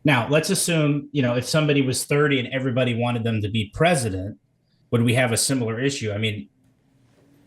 Now, let's assume, if somebody was 30 and everybody wanted them to be president, would we have a similar issue? I mean,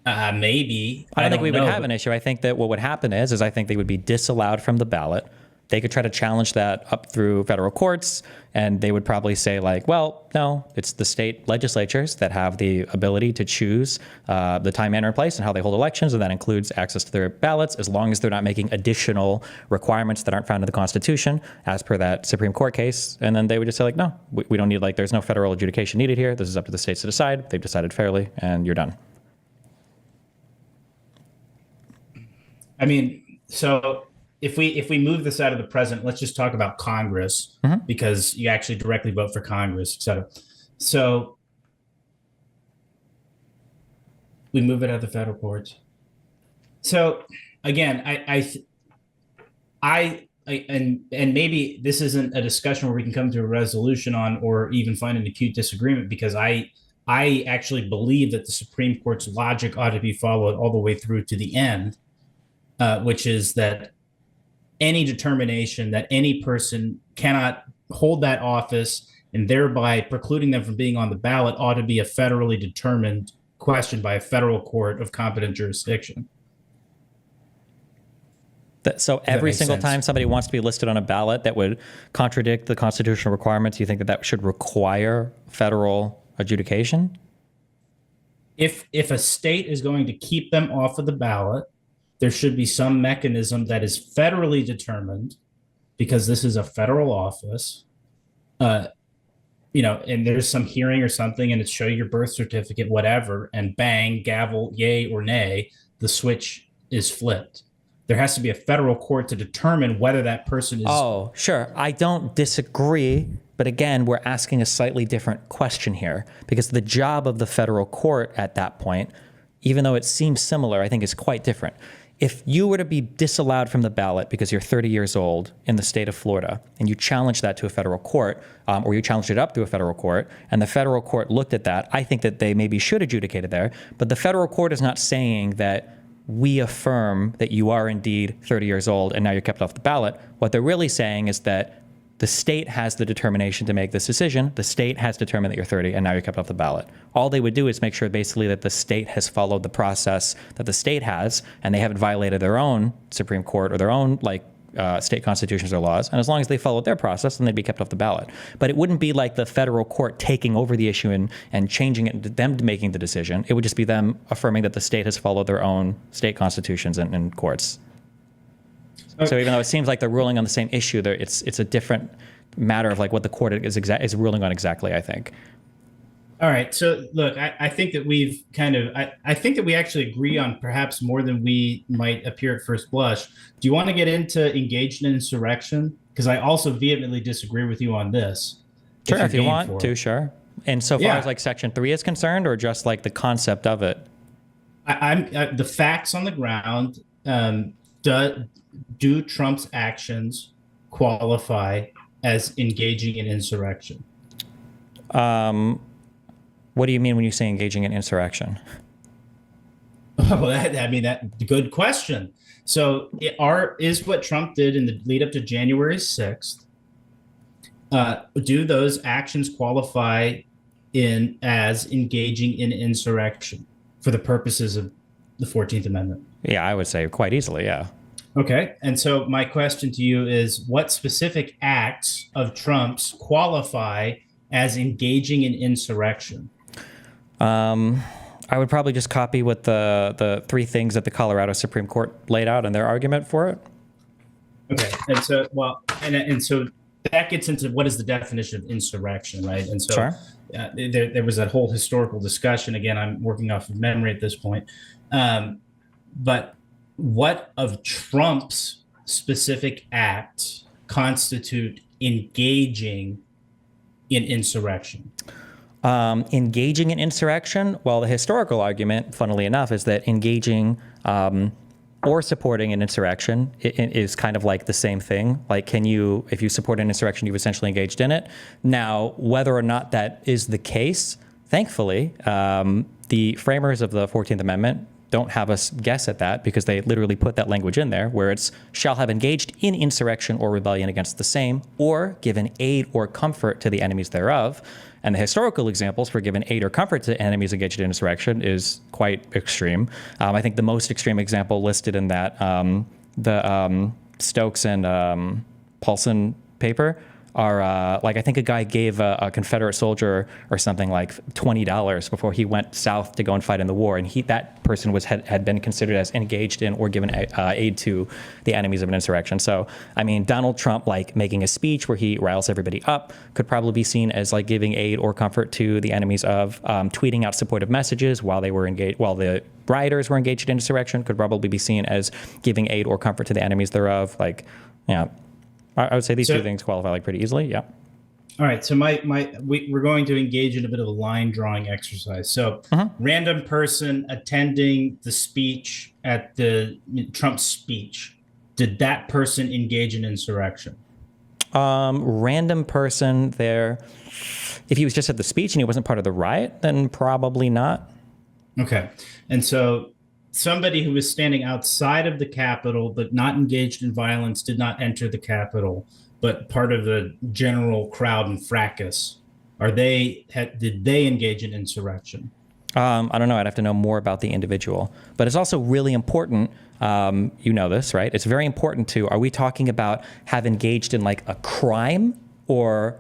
maybe. I I don't think don't we would know. have an issue. I think that what would happen is I think they would be disallowed from the ballot. They could try to challenge that up through federal courts, and they would probably say like, well, no, it's the state legislatures that have the ability to choose the time, manner, and place and how they hold elections, and that includes access to their ballots, as long as they're not making additional requirements that aren't found in the Constitution, as per that Supreme Court case. And then they would just say like, no, we don't need, like, there's no federal adjudication needed here. This is up to the states to decide. They've decided fairly, and you're done. I mean, so if we move this out of the president, let's just talk about Congress, because you actually directly vote for Congress, et cetera. So we move it out of the federal courts. So again, and maybe this isn't a discussion where we can come to a resolution on, or even find an acute disagreement, because I actually believe that the Supreme Court's logic ought to be followed all the way through to the end, which is that any determination that any person cannot hold that office and thereby precluding them from being on the ballot ought to be a federally determined question by a federal court of competent jurisdiction. So every single time somebody wants to be listed on a ballot that would contradict the constitutional requirements, you think that that should require federal adjudication? If a state is going to keep them off of the ballot, there should be some mechanism that is federally determined, because this is a federal office, and there's some hearing or something, and it's show your birth certificate, whatever, and bang, gavel, yay or nay, the switch is flipped. There has to be a federal court to determine whether that person is. Oh, sure. I don't disagree. But again, we're asking a slightly different question here, because the job of the federal court at that point, even though it seems similar, I think is quite different. If you were to be disallowed from the ballot because you're 30 years old in the state of Florida, and you challenged that to a federal court, or you challenged it up to a federal court, and the federal court looked at that, I think that they maybe should adjudicate it there. But the federal court is not saying that we affirm that you are indeed 30 years old and now you're kept off the ballot. What they're really saying is that the state has the determination to make this decision. The state has determined that you're 30 and now you're kept off the ballot. All they would do is make sure basically that the state has followed the process that the state has, and they haven't violated their own Supreme Court or their own state constitutions or laws. And as long as they followed their process, then they'd be kept off the ballot. But it wouldn't be like the federal court taking over the issue and changing it into them making the decision. It would just be them affirming that the state has followed their own state constitutions and courts. So even though it seems like they're ruling on the same issue, it's a different matter of like what the court is ruling on exactly, I think. All right. So look, I think that we've I think that we actually agree on perhaps more than we might appear at first blush. Do you want to get into engaged in insurrection? Because I also vehemently disagree with you on this. Sure, if you want to, sure. And so far as like Section 3 is concerned, or just like the concept of it? I'm the facts on the ground. Do Trump's actions qualify as engaging in insurrection? What do you mean when you say engaging in insurrection? Oh, that good question. So is what Trump did in the lead up to January 6th, do those actions qualify as engaging in insurrection for the purposes of the 14th Amendment? Yeah, I would say quite easily, yeah. Okay. And so my question to you is, what specific acts of Trump's qualify as engaging in insurrection? I would probably just copy what the three things that the Colorado Supreme Court laid out in their argument for it. Okay. And so, and so that gets into what is the definition of insurrection, right? And so sure. There was that whole historical discussion. Again, I'm working off of memory at this point. But what of Trump's specific acts constitute engaging in insurrection? Engaging in insurrection, well, the historical argument, funnily enough, is that engaging or supporting an insurrection is kind of like the same thing. Like, if you support an insurrection, you've essentially engaged in it. Now, whether or not that is the case, thankfully, the framers of the 14th Amendment don't have us guess at that because they literally put that language in there where it's shall have engaged in insurrection or rebellion against the same or given aid or comfort to the enemies thereof. And the historical examples for giving aid or comfort to enemies engaged in insurrection is quite extreme. I think the most extreme example listed in that, the Stokes and Paulson paper, are like I think a guy gave a Confederate soldier or something like $20 before he went south to go and fight in the war, and that person had been considered as engaged in or given aid to the enemies of an insurrection. So I mean, Donald Trump like making a speech where he riles everybody up could probably be seen as like giving aid or comfort to the enemies of. Tweeting out supportive messages while they were engaged, while the rioters were engaged in insurrection, could probably be seen as giving aid or comfort to the enemies thereof. Like, yeah. I would say these two things qualify like pretty easily. Yeah. All right. So we're going to engage in a bit of a line drawing exercise. So random person attending the speech at the Trump's speech, did that person engage in insurrection? Random person there. If he was just at the speech and he wasn't part of the riot, then probably not. Okay. And so somebody who was standing outside of the Capitol but not engaged in violence did not enter the Capitol, but part of the general crowd and fracas. Did they engage in insurrection? I don't know. I'd have to know more about the individual. But it's also really important, you know this, right? It's very important are we talking about have engaged in like a crime, or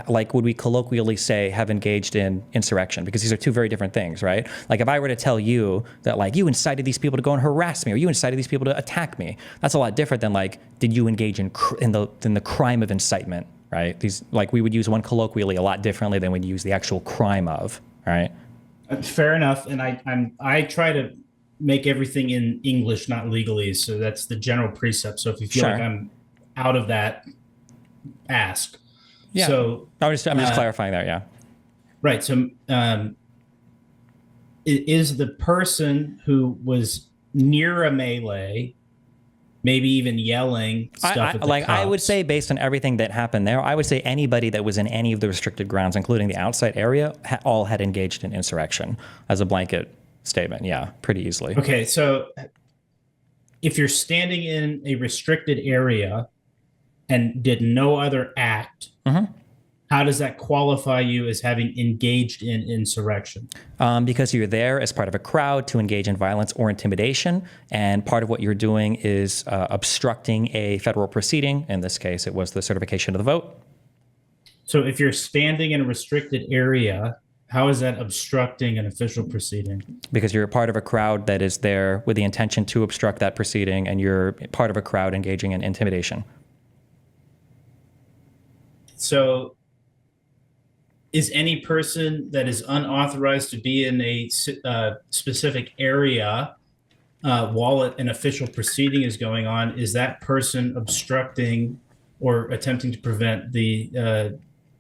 like would we colloquially say have engaged in insurrection? Because these are two very different things, right? Like if I were to tell you that like you incited these people to go and harass me, or you incited these people to attack me, that's a lot different than like, did you engage in the crime of incitement, right? These, like, we would use one colloquially a lot differently than we'd use the actual crime of, right? Fair enough. And I try to make everything in English, not legalese. So that's the general precept. So if you feel like I'm out of that, ask. Yeah. So I'm just clarifying that. Yeah. Right. So is the person who was near a melee, maybe even yelling stuff at the cops? I would say, based on everything that happened there, I would say anybody that was in any of the restricted grounds, including the outside area, all had engaged in insurrection as a blanket statement. Yeah, pretty easily. Okay. So if you're standing in a restricted area and did no other act, how does that qualify you as having engaged in insurrection? Because you're there as part of a crowd to engage in violence or intimidation, and part of what you're doing is obstructing a federal proceeding. In this case, it was the certification of the vote. So if you're standing in a restricted area, how is that obstructing an official proceeding? Because you're a part of a crowd that is there with the intention to obstruct that proceeding, and you're part of a crowd engaging in intimidation. So is any person that is unauthorized to be in a specific area while an official proceeding is going on, is that person obstructing or attempting to prevent the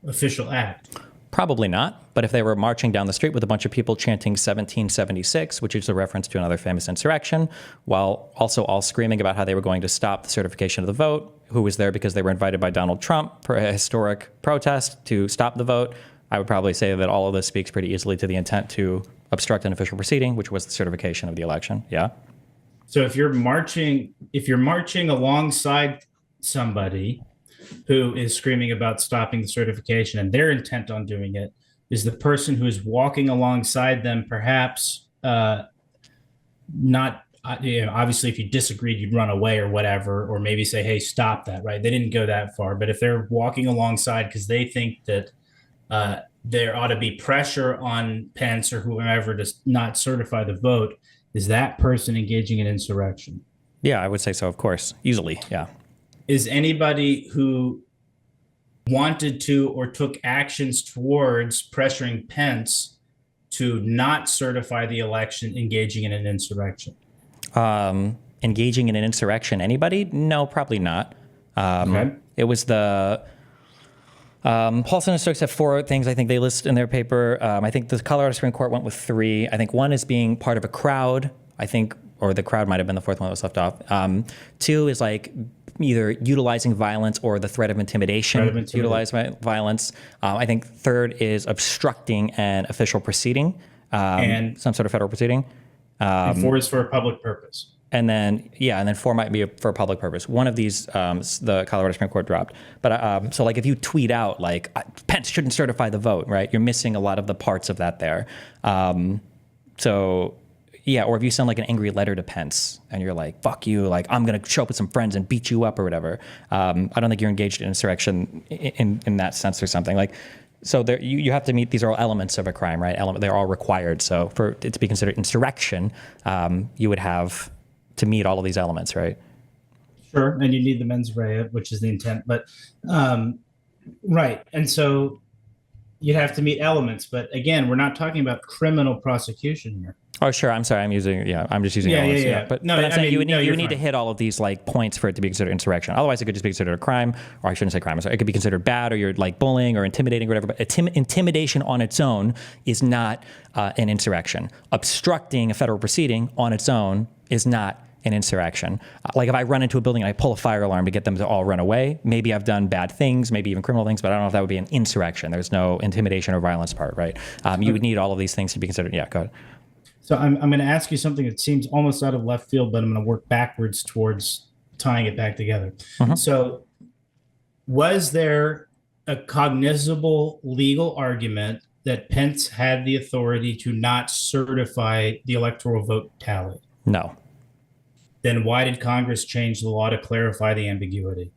official act? Probably not. But if they were marching down the street with a bunch of people chanting 1776, which is a reference to another famous insurrection, while also all screaming about how they were going to stop the certification of the vote, who was there because they were invited by Donald Trump for a historic protest to stop the vote, I would probably say that all of this speaks pretty easily to the intent to obstruct an official proceeding, which was the certification of the election. Yeah. So if you're marching alongside somebody who is screaming about stopping the certification and they're intent on doing it, is the person who is walking alongside them perhaps not, obviously if you disagreed, you'd run away or whatever, or maybe say, hey, stop that, right? They didn't go that far. But if they're walking alongside because they think that there ought to be pressure on Pence or whoever to not certify the vote, is that person engaging in insurrection? Yeah, I would say so, of course. Easily, yeah. Is anybody who wanted to or took actions towards pressuring Pence to not certify the election engaging in an insurrection? Engaging in an insurrection, anybody? No, probably not. Okay. It was the... Paulson and Stokes have 4 things I think they list in their paper. I think the Colorado Supreme Court went with 3. I think 1 is being part of a crowd, I think, or the crowd might have been the 4th one that was left off. 2 is like either utilizing violence or the threat of intimidation. Utilize violence. I think 3rd is obstructing an official proceeding, and some sort of federal proceeding. And 4 is for a public purpose. And then 4 might be for a public purpose. One of these, the Colorado Supreme Court dropped. But so like if you tweet out like Pence shouldn't certify the vote, right? You're missing a lot of the parts of that there. So yeah, or if you send like an angry letter to Pence and you're like, fuck you, like I'm going to show up with some friends and beat you up or whatever. I don't think you're engaged in insurrection in that sense or something. Like, so there, you have to meet, these are all elements of a crime, right? They're all required. So for it to be considered insurrection, you would have to meet all of these elements, right? Sure, and you need the mens rea, which is the intent. But right, and so you have to meet elements. But again, we're not talking about criminal prosecution here. Oh, sure. I'm sorry. I'm just using elements. Yeah. But I'm saying you need to hit all of these like points for it to be considered insurrection. Otherwise, it could just be considered a crime, or I shouldn't say crime. Sorry. It could be considered bad, or you're like bullying or intimidating or whatever. But intimidation on its own is not an insurrection. Obstructing a federal proceeding on its own is not an insurrection. Like if I run into a building and I pull a fire alarm to get them to all run away, maybe I've done bad things, maybe even criminal things, but I don't know if that would be an insurrection. There's no intimidation or violence part, right? You would need all of these things to be considered. Yeah, go ahead. So I'm going to ask you something that seems almost out of left field, but I'm going to work backwards towards tying it back together. So was there a cognizable legal argument that Pence had the authority to not certify the electoral vote tally? No. Then why did Congress change the law to clarify the ambiguity?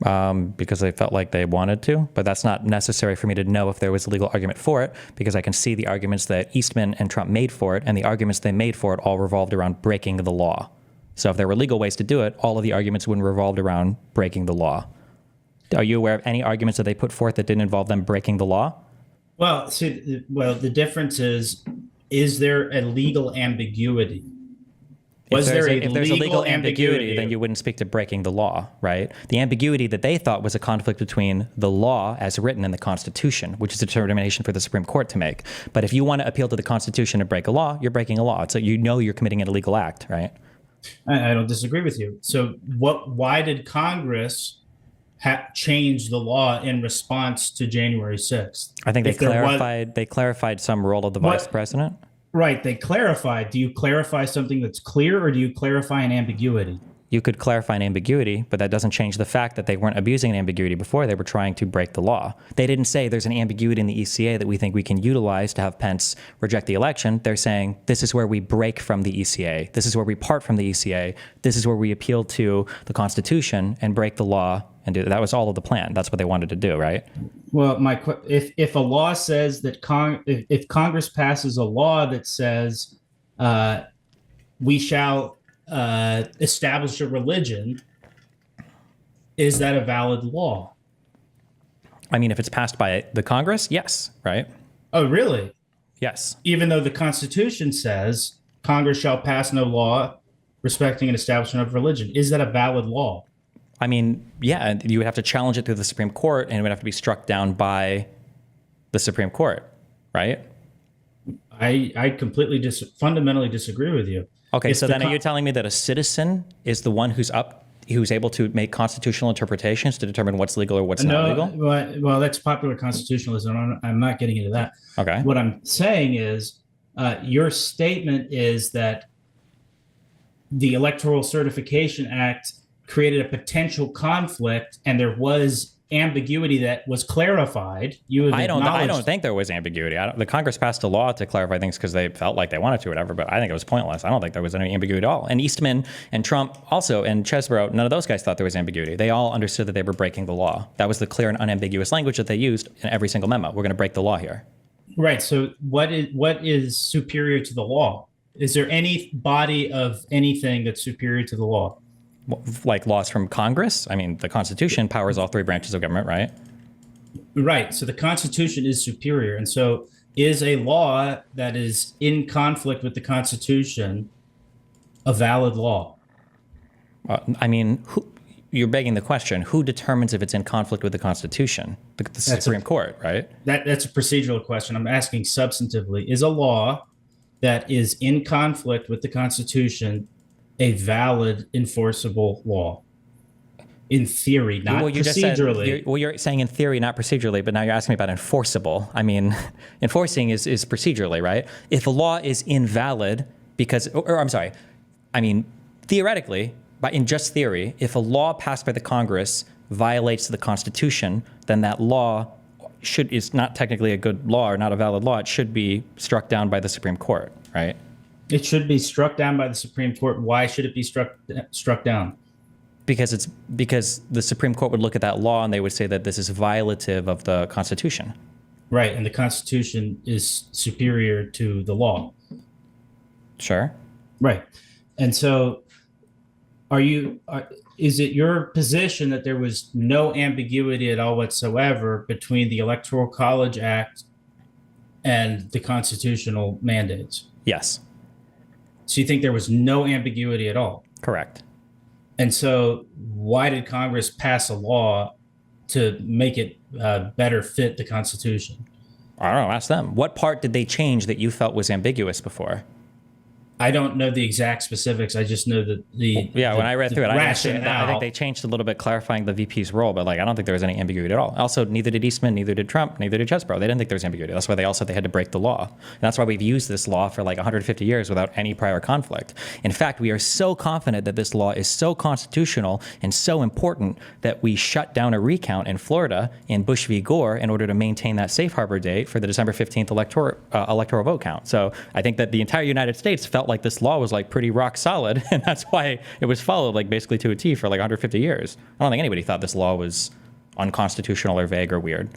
Because they felt like they wanted to, but that's not necessary for me to know if there was a legal argument for it, because I can see the arguments that Eastman and Trump made for it, and the arguments they made for it all revolved around breaking the law. So if there were legal ways to do it, all of the arguments wouldn't revolve around breaking the law. Are you aware of any arguments that they put forth that didn't involve them breaking the law? Well, the difference is there a legal ambiguity? If there's a legal ambiguity, then you wouldn't speak to breaking the law, right? The ambiguity that they thought was a conflict between the law as written in the Constitution, which is a determination for the Supreme Court to make. But if you want to appeal to the Constitution and break a law, you're breaking a law. So you're committing an illegal act, right? I don't disagree with you. So why did Congress change the law in response to January 6th? I think they clarified some role of the vice president. Right. They clarified. Do you clarify something that's clear, or do you clarify an ambiguity? You could clarify an ambiguity, but that doesn't change the fact that they weren't abusing an ambiguity before. They were trying to break the law. They didn't say there's an ambiguity in the ECA that we think we can utilize to have Pence reject the election. They're saying this is where we break from the ECA. This is where we part from the ECA. This is where we appeal to the Constitution and break the law. And that was all of the plan. That's what they wanted to do, right? Well, if a law says that if Congress passes a law that says we shall establish a religion, is that a valid law? I mean, if it's passed by the Congress, yes, right? Oh, really? Yes. Even though the Constitution says Congress shall pass no law respecting an establishment of religion, is that a valid law? I mean, yeah, you would have to challenge it through the Supreme Court, and it would have to be struck down by the Supreme Court, right? I completely fundamentally disagree with you. Okay, so then are you telling me that a citizen is the one who's able to make constitutional interpretations to determine what's legal or what's not legal? Well, that's popular constitutionalism. I'm not getting into that. Okay. What I'm saying is your statement is that the Electoral Certification Act created a potential conflict, and there was ambiguity that was clarified. I don't think there was ambiguity. The Congress passed a law to clarify things because they felt like they wanted to, whatever. But I think it was pointless. I don't think there was any ambiguity at all. And Eastman and Trump also, and Chesbrough, none of those guys thought there was ambiguity. They all understood that they were breaking the law. That was the clear and unambiguous language that they used in every single memo. We're going to break the law here. Right. So what is superior to the law? Is there any body of anything that's superior to the law? Like laws from Congress? I mean, the Constitution powers all three branches of government, right? Right. So the Constitution is superior. And so is a law that is in conflict with the Constitution a valid law? I mean, you're begging the question, who determines if it's in conflict with the Constitution? The Supreme Court, right? That's a procedural question. I'm asking substantively. Is a law that is in conflict with the Constitution a valid, enforceable law? In theory, not procedurally. You're saying in theory, not procedurally, but now you're asking me about enforceable. I mean, enforcing is procedurally, right? If a law is invalid because, or I'm sorry, I mean, theoretically, but in just theory, if a law passed by the Congress violates the Constitution, then that law is not technically a good law or not a valid law. It should be struck down by the Supreme Court, right? It should be struck down by the Supreme Court. Why should it be struck down? Because the Supreme Court would look at that law and they would say that this is violative of the Constitution. Right, and the Constitution is superior to the law. Sure. Right, and so is it your position that there was no ambiguity at all whatsoever between the Electoral College Act and the constitutional mandates? Yes. So you think there was no ambiguity at all? Correct. And so why did Congress pass a law to make it better fit the Constitution? I don't know. Ask them. What part did they change that you felt was ambiguous before? I don't know the exact specifics. I just know that when I read through it, I think they changed a little bit, clarifying the VP's role, but I don't think there was any ambiguity at all. Also, neither did Eastman, neither did Trump, neither did Chesbrough. They didn't think there was ambiguity. That's why they all said they had to break the law. And that's why we've used this law for 150 years without any prior conflict. In fact, we are so confident that this law is so constitutional and so important that we shut down a recount in Florida in Bush v. Gore in order to maintain that safe harbor date for the December 15th electoral vote count. So I think that the entire United States felt like this law was pretty rock solid, and that's why it was followed basically to a T for 150 years. I don't think anybody thought this law was unconstitutional or vague or weird.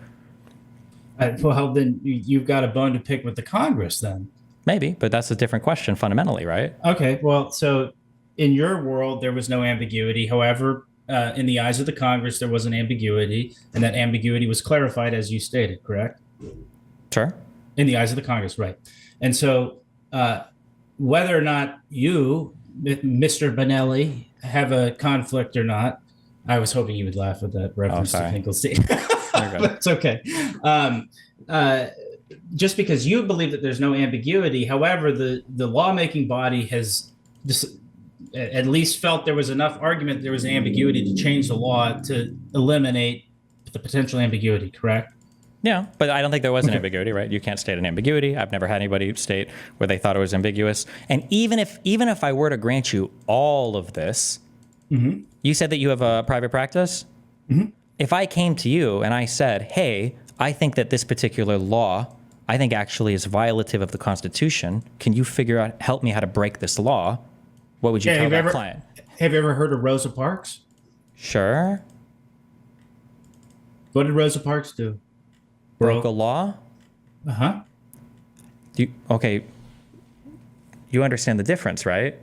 Well, then you've got a bone to pick with the Congress then. Maybe, but that's a different question fundamentally, right? Okay, well, so in your world, there was no ambiguity. However, in the eyes of the Congress, there was an ambiguity, and that ambiguity was clarified as you stated, correct? Sure. In the eyes of the Congress, right. And so whether or not you, Mr. Bonelli, have a conflict or not, I was hoping you would laugh at that reference to Finkelstein. It's okay. Just because you believe that there's no ambiguity, however, the lawmaking body has at least felt there was enough argument there was an ambiguity to change the law to eliminate the potential ambiguity, correct? Yeah, but I don't think there was an ambiguity, right? You can't state an ambiguity. I've never had anybody state where they thought it was ambiguous. And even if I were to grant you all of this, you said that you have a private practice? If I came to you and I said, hey, I think that this particular law, I think actually is violative of the Constitution. Can you help me how to break this law? What would you tell that client? Have you ever heard of Rosa Parks? Sure. What did Rosa Parks do? Broke a law? Uh-huh. Okay. You understand the difference, right?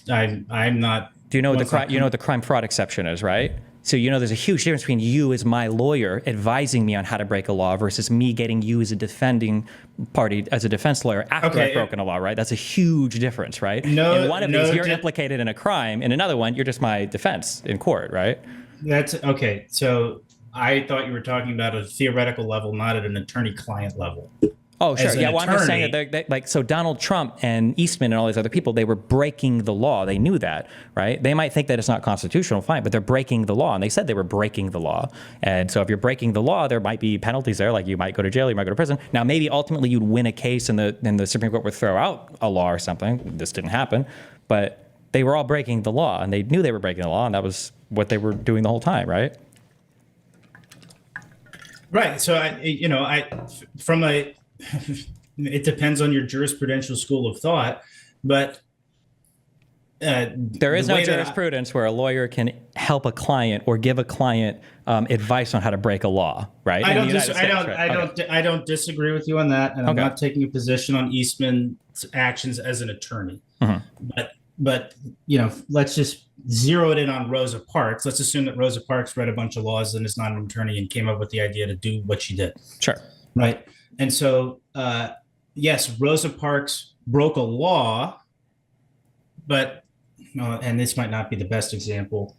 I'm not. Do you know what the crime fraud exception is, right? So there's a huge difference between you as my lawyer advising me on how to break a law versus me getting you as a defending party, as a defense lawyer after I've broken a law, right? That's a huge difference, right? In one of these, you're implicated in a crime. In another one, you're just my defense in court, right? That's okay. So I thought you were talking about a theoretical level, not at an attorney-client level. Oh, sure. Yeah, well, I'm just saying that so Donald Trump and Eastman and all these other people, they were breaking the law. They knew that, right? They might think that it's not constitutional, fine, but they're breaking the law. And they said they were breaking the law. And so if you're breaking the law, there might be penalties there. You might go to jail, you might go to prison. Now, maybe ultimately you'd win a case and the Supreme Court would throw out a law or something. This didn't happen. But they were all breaking the law, and they knew they were breaking the law, and that was what they were doing the whole time, right? Right. So it depends on your jurisprudential school of thought, but there is no jurisprudence where a lawyer can help a client or give a client advice on how to break a law, right? I don't disagree with you on that, and I'm not taking a position on Eastman's actions as an attorney. But let's just zero it in on Rosa Parks. Let's assume that Rosa Parks read a bunch of laws and is not an attorney and came up with the idea to do what she did. Sure. Right. And so, yes, Rosa Parks broke a law, but, and this might not be the best example.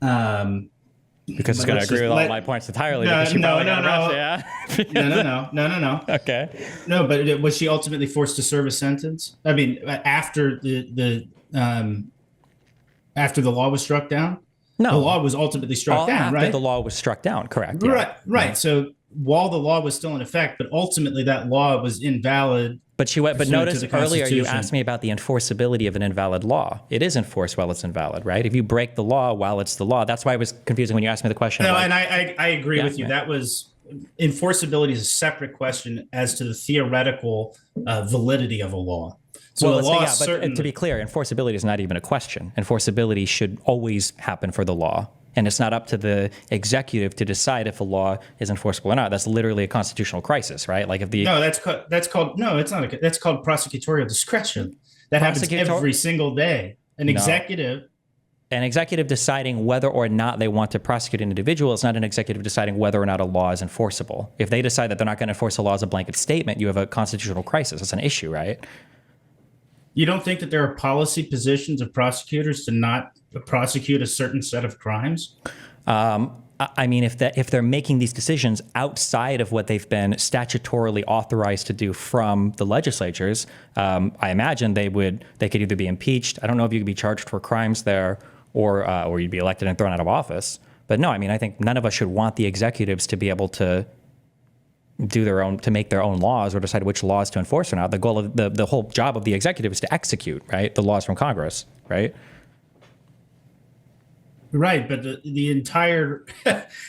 Because it's going to agree with all my points entirely. No. Okay. No, but was she ultimately forced to serve a sentence? I mean, after the law was struck down? No. The law was ultimately struck down, right? After the law was struck down, correct. Yeah. Right. So while the law was still in effect, but ultimately that law was invalid. But she went. But pursuant to notice the earlier you Constitution. asked me about the enforceability of an invalid law. It is enforced while it's invalid, right? If you break the law while it's the law, that's why it was confusing when you asked me the question. No, of like, and I agree Yeah, with you. yeah. That was enforceability is a separate question as to the theoretical validity of a law. So well, a let's say, law yeah, but certainly, to be clear, enforceability is not even a question. Enforceability should always happen for the law. And it's not up to the executive to decide if a law is enforceable or not. That's literally a constitutional crisis, right? Like if the no, that's called no, it's not. That's called prosecutorial discretion. That happens prosecutor, every single day. An no, executive. an executive deciding whether or not they want to prosecute an individual is not an executive deciding whether or not a law is enforceable. If they decide that they're not going to enforce a law as a blanket statement, you have a constitutional crisis. It's an issue, right? You don't think that there are policy positions of prosecutors to not prosecute a certain set of crimes? I mean, if they're making these decisions outside of what they've been statutorily authorized to do from the legislatures, I imagine they could either be impeached. I don't know if you could be charged for crimes there, or you'd be elected and thrown out of office. But no, I mean, I think none of us should want the executives to be able to make their own laws or decide which laws to enforce or not. The goal of the whole job of the executive is to execute, right, the laws from Congress, right? Right, but the entire,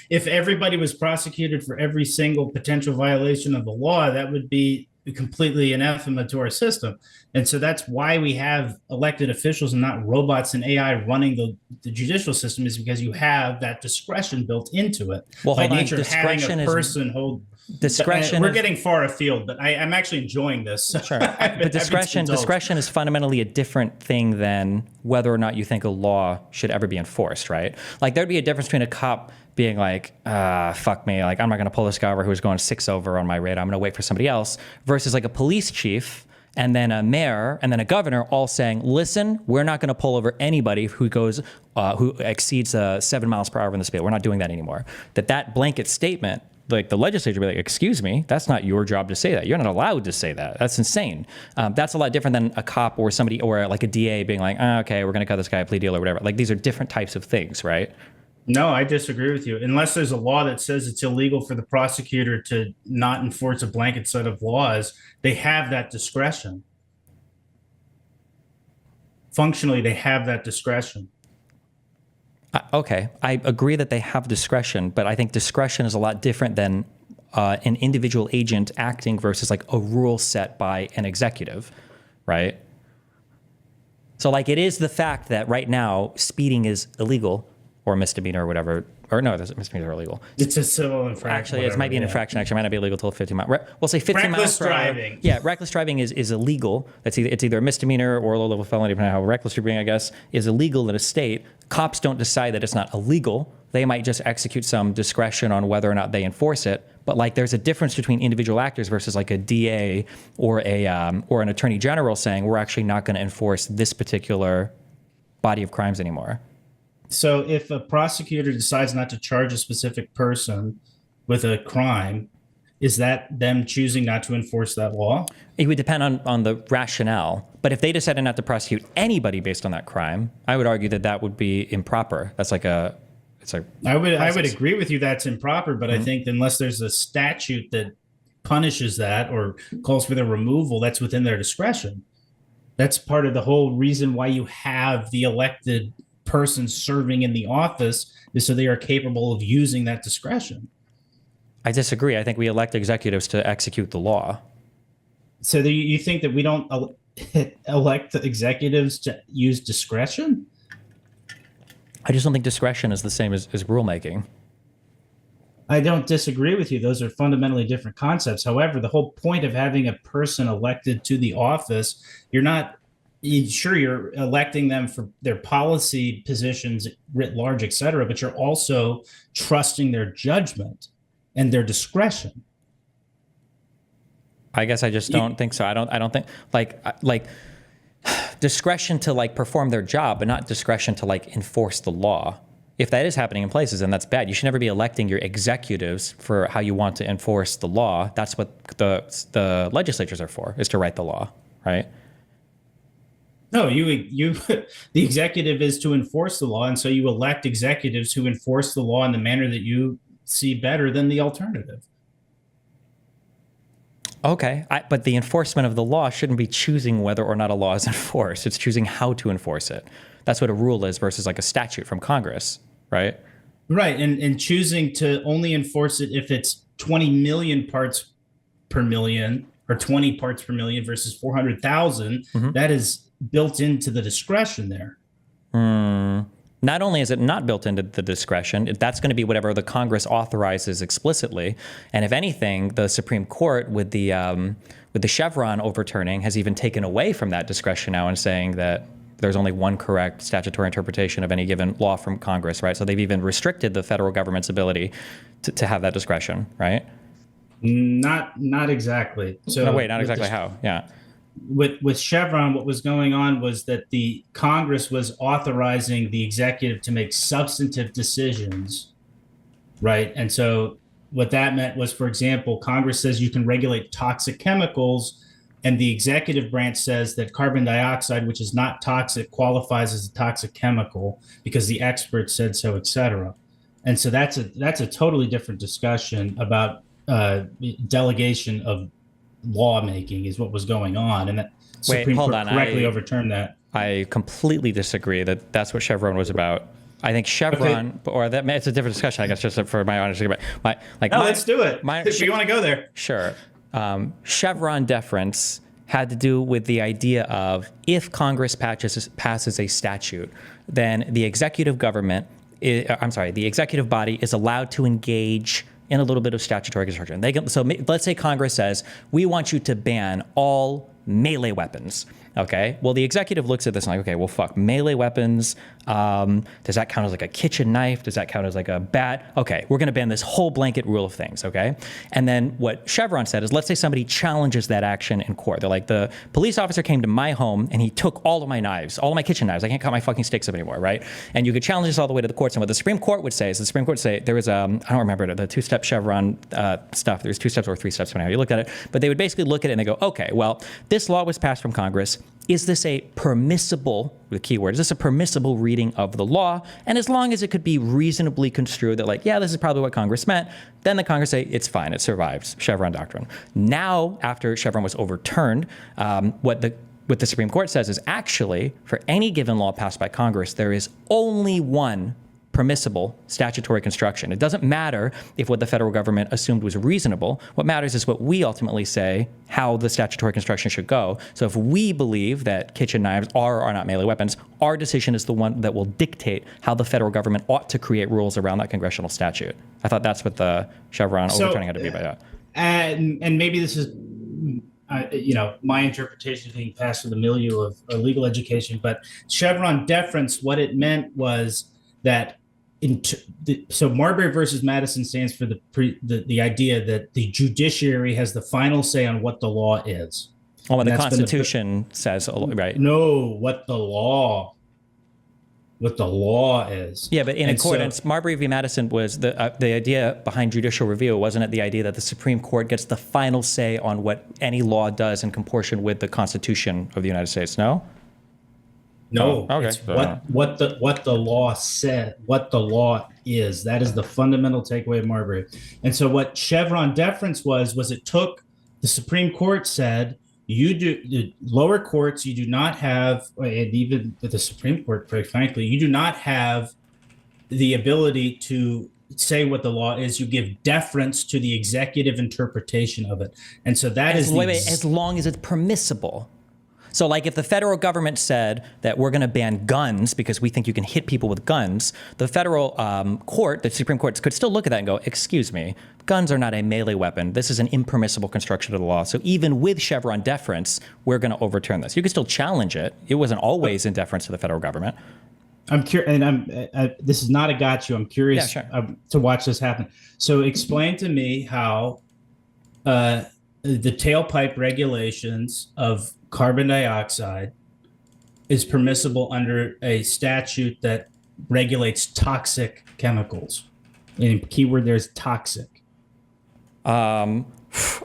if everybody was prosecuted for every single potential violation of the law, that would be completely anathema to our system. And so that's why we have elected officials and not robots and AI running the judicial system, is because you have that discretion built into it. Well, by hold on. nature of having Discretion a is- person hold. Discretion. We're getting far afield, but I'm actually enjoying this. Sure. I've been But discretion is fundamentally a different thing than whether or not you think a law should ever be enforced, right? Like there'd be a difference between a cop being like, fuck me, like I'm not going to pull this guy over who's going 6 over on my radar. I'm going to wait for somebody else, versus like a police chief and then a mayor and then a governor all saying, listen, we're not going to pull over anybody who who exceeds 7 miles per hour in the speed. We're not doing that anymore. That blanket statement, like the legislature would be like, excuse me, that's not your job to say that. You're not allowed to say that. That's insane. That's a lot different than a cop or somebody or like a DA being like, okay, we're going to cut this guy a plea deal or whatever. Like these are different types of things, right? No, I disagree with you. Unless there's a law that says it's illegal for the prosecutor to not enforce a blanket set of laws, they have that discretion. Functionally, they have that discretion. Okay, I agree that they have discretion, but I think discretion is a lot different than an individual agent acting versus like a rule set by an executive, right? So like it is the fact that right now speeding is illegal or misdemeanor or whatever, or no, misdemeanors are illegal. It's a civil infraction. Actually, it might be an infraction. Actually, it might not be illegal till 15 miles. We'll say 15 miles Reckless per driving. hour. Yeah, reckless driving is illegal. It's either a misdemeanor or a low-level felony, depending on how reckless you're being, I guess, is illegal in a state. Cops don't decide that it's not illegal. They might just execute some discretion on whether or not they enforce it. But like, there's a difference between individual actors versus like a DA or an attorney general saying we're actually not going to enforce this particular body of crimes anymore. So if a prosecutor decides not to charge a specific person with a crime, is that them choosing not to enforce that law? It would depend on the rationale. But if they decided not to prosecute anybody based on that crime, I would argue that would be improper. That's like I would agree with you that's improper, but I think unless there's a statute that punishes that or calls for their removal, that's within their discretion. That's part of the whole reason why you have the elected person serving in the office, is so they are capable of using that discretion. I disagree. I think we elect executives to execute the law. So you think that we don't elect the executives to use discretion? I just don't think discretion is the same as rulemaking. I don't disagree with you. Those are fundamentally different concepts. However, the whole point of having a person elected to the office, you're electing them for their policy positions writ large, et cetera, but you're also trusting their judgment and their discretion. I guess I just don't think so. I don't think like discretion to like perform their job, but not discretion to like enforce the law. If that is happening in places, then that's bad. You should never be electing your executives for how you want to enforce the law. That's what the legislatures are for, is to write the law, right? No, the executive is to enforce the law, and so you elect executives who enforce the law in the manner that you see better than the alternative. Okay, but the enforcement of the law shouldn't be choosing whether or not a law is enforced. It's choosing how to enforce it. That's what a rule is versus like a statute from Congress, right? Right. And choosing to only enforce it if it's 20 million parts per million or 20 parts per million versus 400,000, that is built into the discretion there. Not only is it not built into the discretion, that's going to be whatever the Congress authorizes explicitly. And if anything, the Supreme Court with the Chevron overturning has even taken away from that discretion now and saying that there's only one correct statutory interpretation of any given law from Congress, right? So they've even restricted the federal government's ability to have that discretion, right? Not exactly. So no, wait, not exactly how? Yeah. With Chevron, what was going on was that the Congress was authorizing the executive to make substantive decisions, right? And so what that meant was, for example, Congress says you can regulate toxic chemicals, and the executive branch says that carbon dioxide, which is not toxic, qualifies as a toxic chemical because the experts said so, et cetera. And so that's a totally different discussion about delegation of lawmaking is what was going on, and that Supreme Court correctly overturned that. I completely disagree that that's what Chevron was about. I think Chevron, or that it's a different discussion, I guess, just for my honesty. But let's do it. If you want to go there, sure. Chevron deference had to do with the idea of if Congress passes a statute, then the executive government, the executive body is allowed to engage in a little bit of statutory construction. So let's say Congress says, we want you to ban all melee weapons. Okay, well, the executive looks at this and like, okay, well, fuck, melee weapons, does that count as like a kitchen knife? Does that count as like a bat? Okay, we're gonna ban this whole blanket rule of things, okay? And then what Chevron said is, let's say somebody challenges that action in court. They're like, the police officer came to my home and he took all of my knives, all of my kitchen knives. I can't cut my fucking sticks up anymore, right? And you could challenge this all the way to the courts. And what the Supreme Court would say is, there was, I don't remember the two-step Chevron stuff. There's 2 steps or 3 steps, depending on how you look at it. But they would basically look at it and they go, okay, well, this law was passed from Congress. Is this a permissible, the key word, is this a permissible reading of the law? And as long as it could be reasonably construed that like, yeah, this is probably what Congress meant, then the Congress say, it's fine, it survives, Chevron doctrine. Now, after Chevron was overturned, what the Supreme Court says is actually, for any given law passed by Congress, there is only one permissible statutory construction. It doesn't matter if what the federal government assumed was reasonable. What matters is what we ultimately say, how the statutory construction should go. So if we believe that kitchen knives are or are not melee weapons, our decision is the one that will dictate how the federal government ought to create rules around that congressional statute. I thought that's what the Chevron overturning had to be by that. And maybe this is my interpretation being passed with the milieu of legal education, but Chevron deference, what it meant was that so Marbury versus Madison stands for the idea that the judiciary has the final say on what the law is. Oh, what the Constitution says, right? No, what the law is. Yeah, but in accordance, Marbury v. Madison was the idea behind judicial review. Wasn't it the idea that the Supreme Court gets the final say on what any law does in proportion with the Constitution of the United States? No. No, okay. It's what the law said, what the law is. That is the fundamental takeaway of Marbury. And so what Chevron deference was it took the Supreme Court said, the lower courts, you do not have, and even the Supreme Court, quite frankly, you do not have the ability to say what the law is. You give deference to the executive interpretation of it. And so that is as long as it's permissible. So like if the federal government said that we're going to ban guns because we think you can hit people with guns, the federal court, the Supreme Court, could still look at that and go, excuse me, guns are not a melee weapon. This is an impermissible construction of the law. So even with Chevron deference, we're going to overturn this. You can still challenge it. It wasn't always in deference to the federal government. I'm curious, and this is not a gotcha. I'm curious to watch this happen. So explain to me how the tailpipe regulations of carbon dioxide is permissible under a statute that regulates toxic chemicals. And keyword there is toxic. I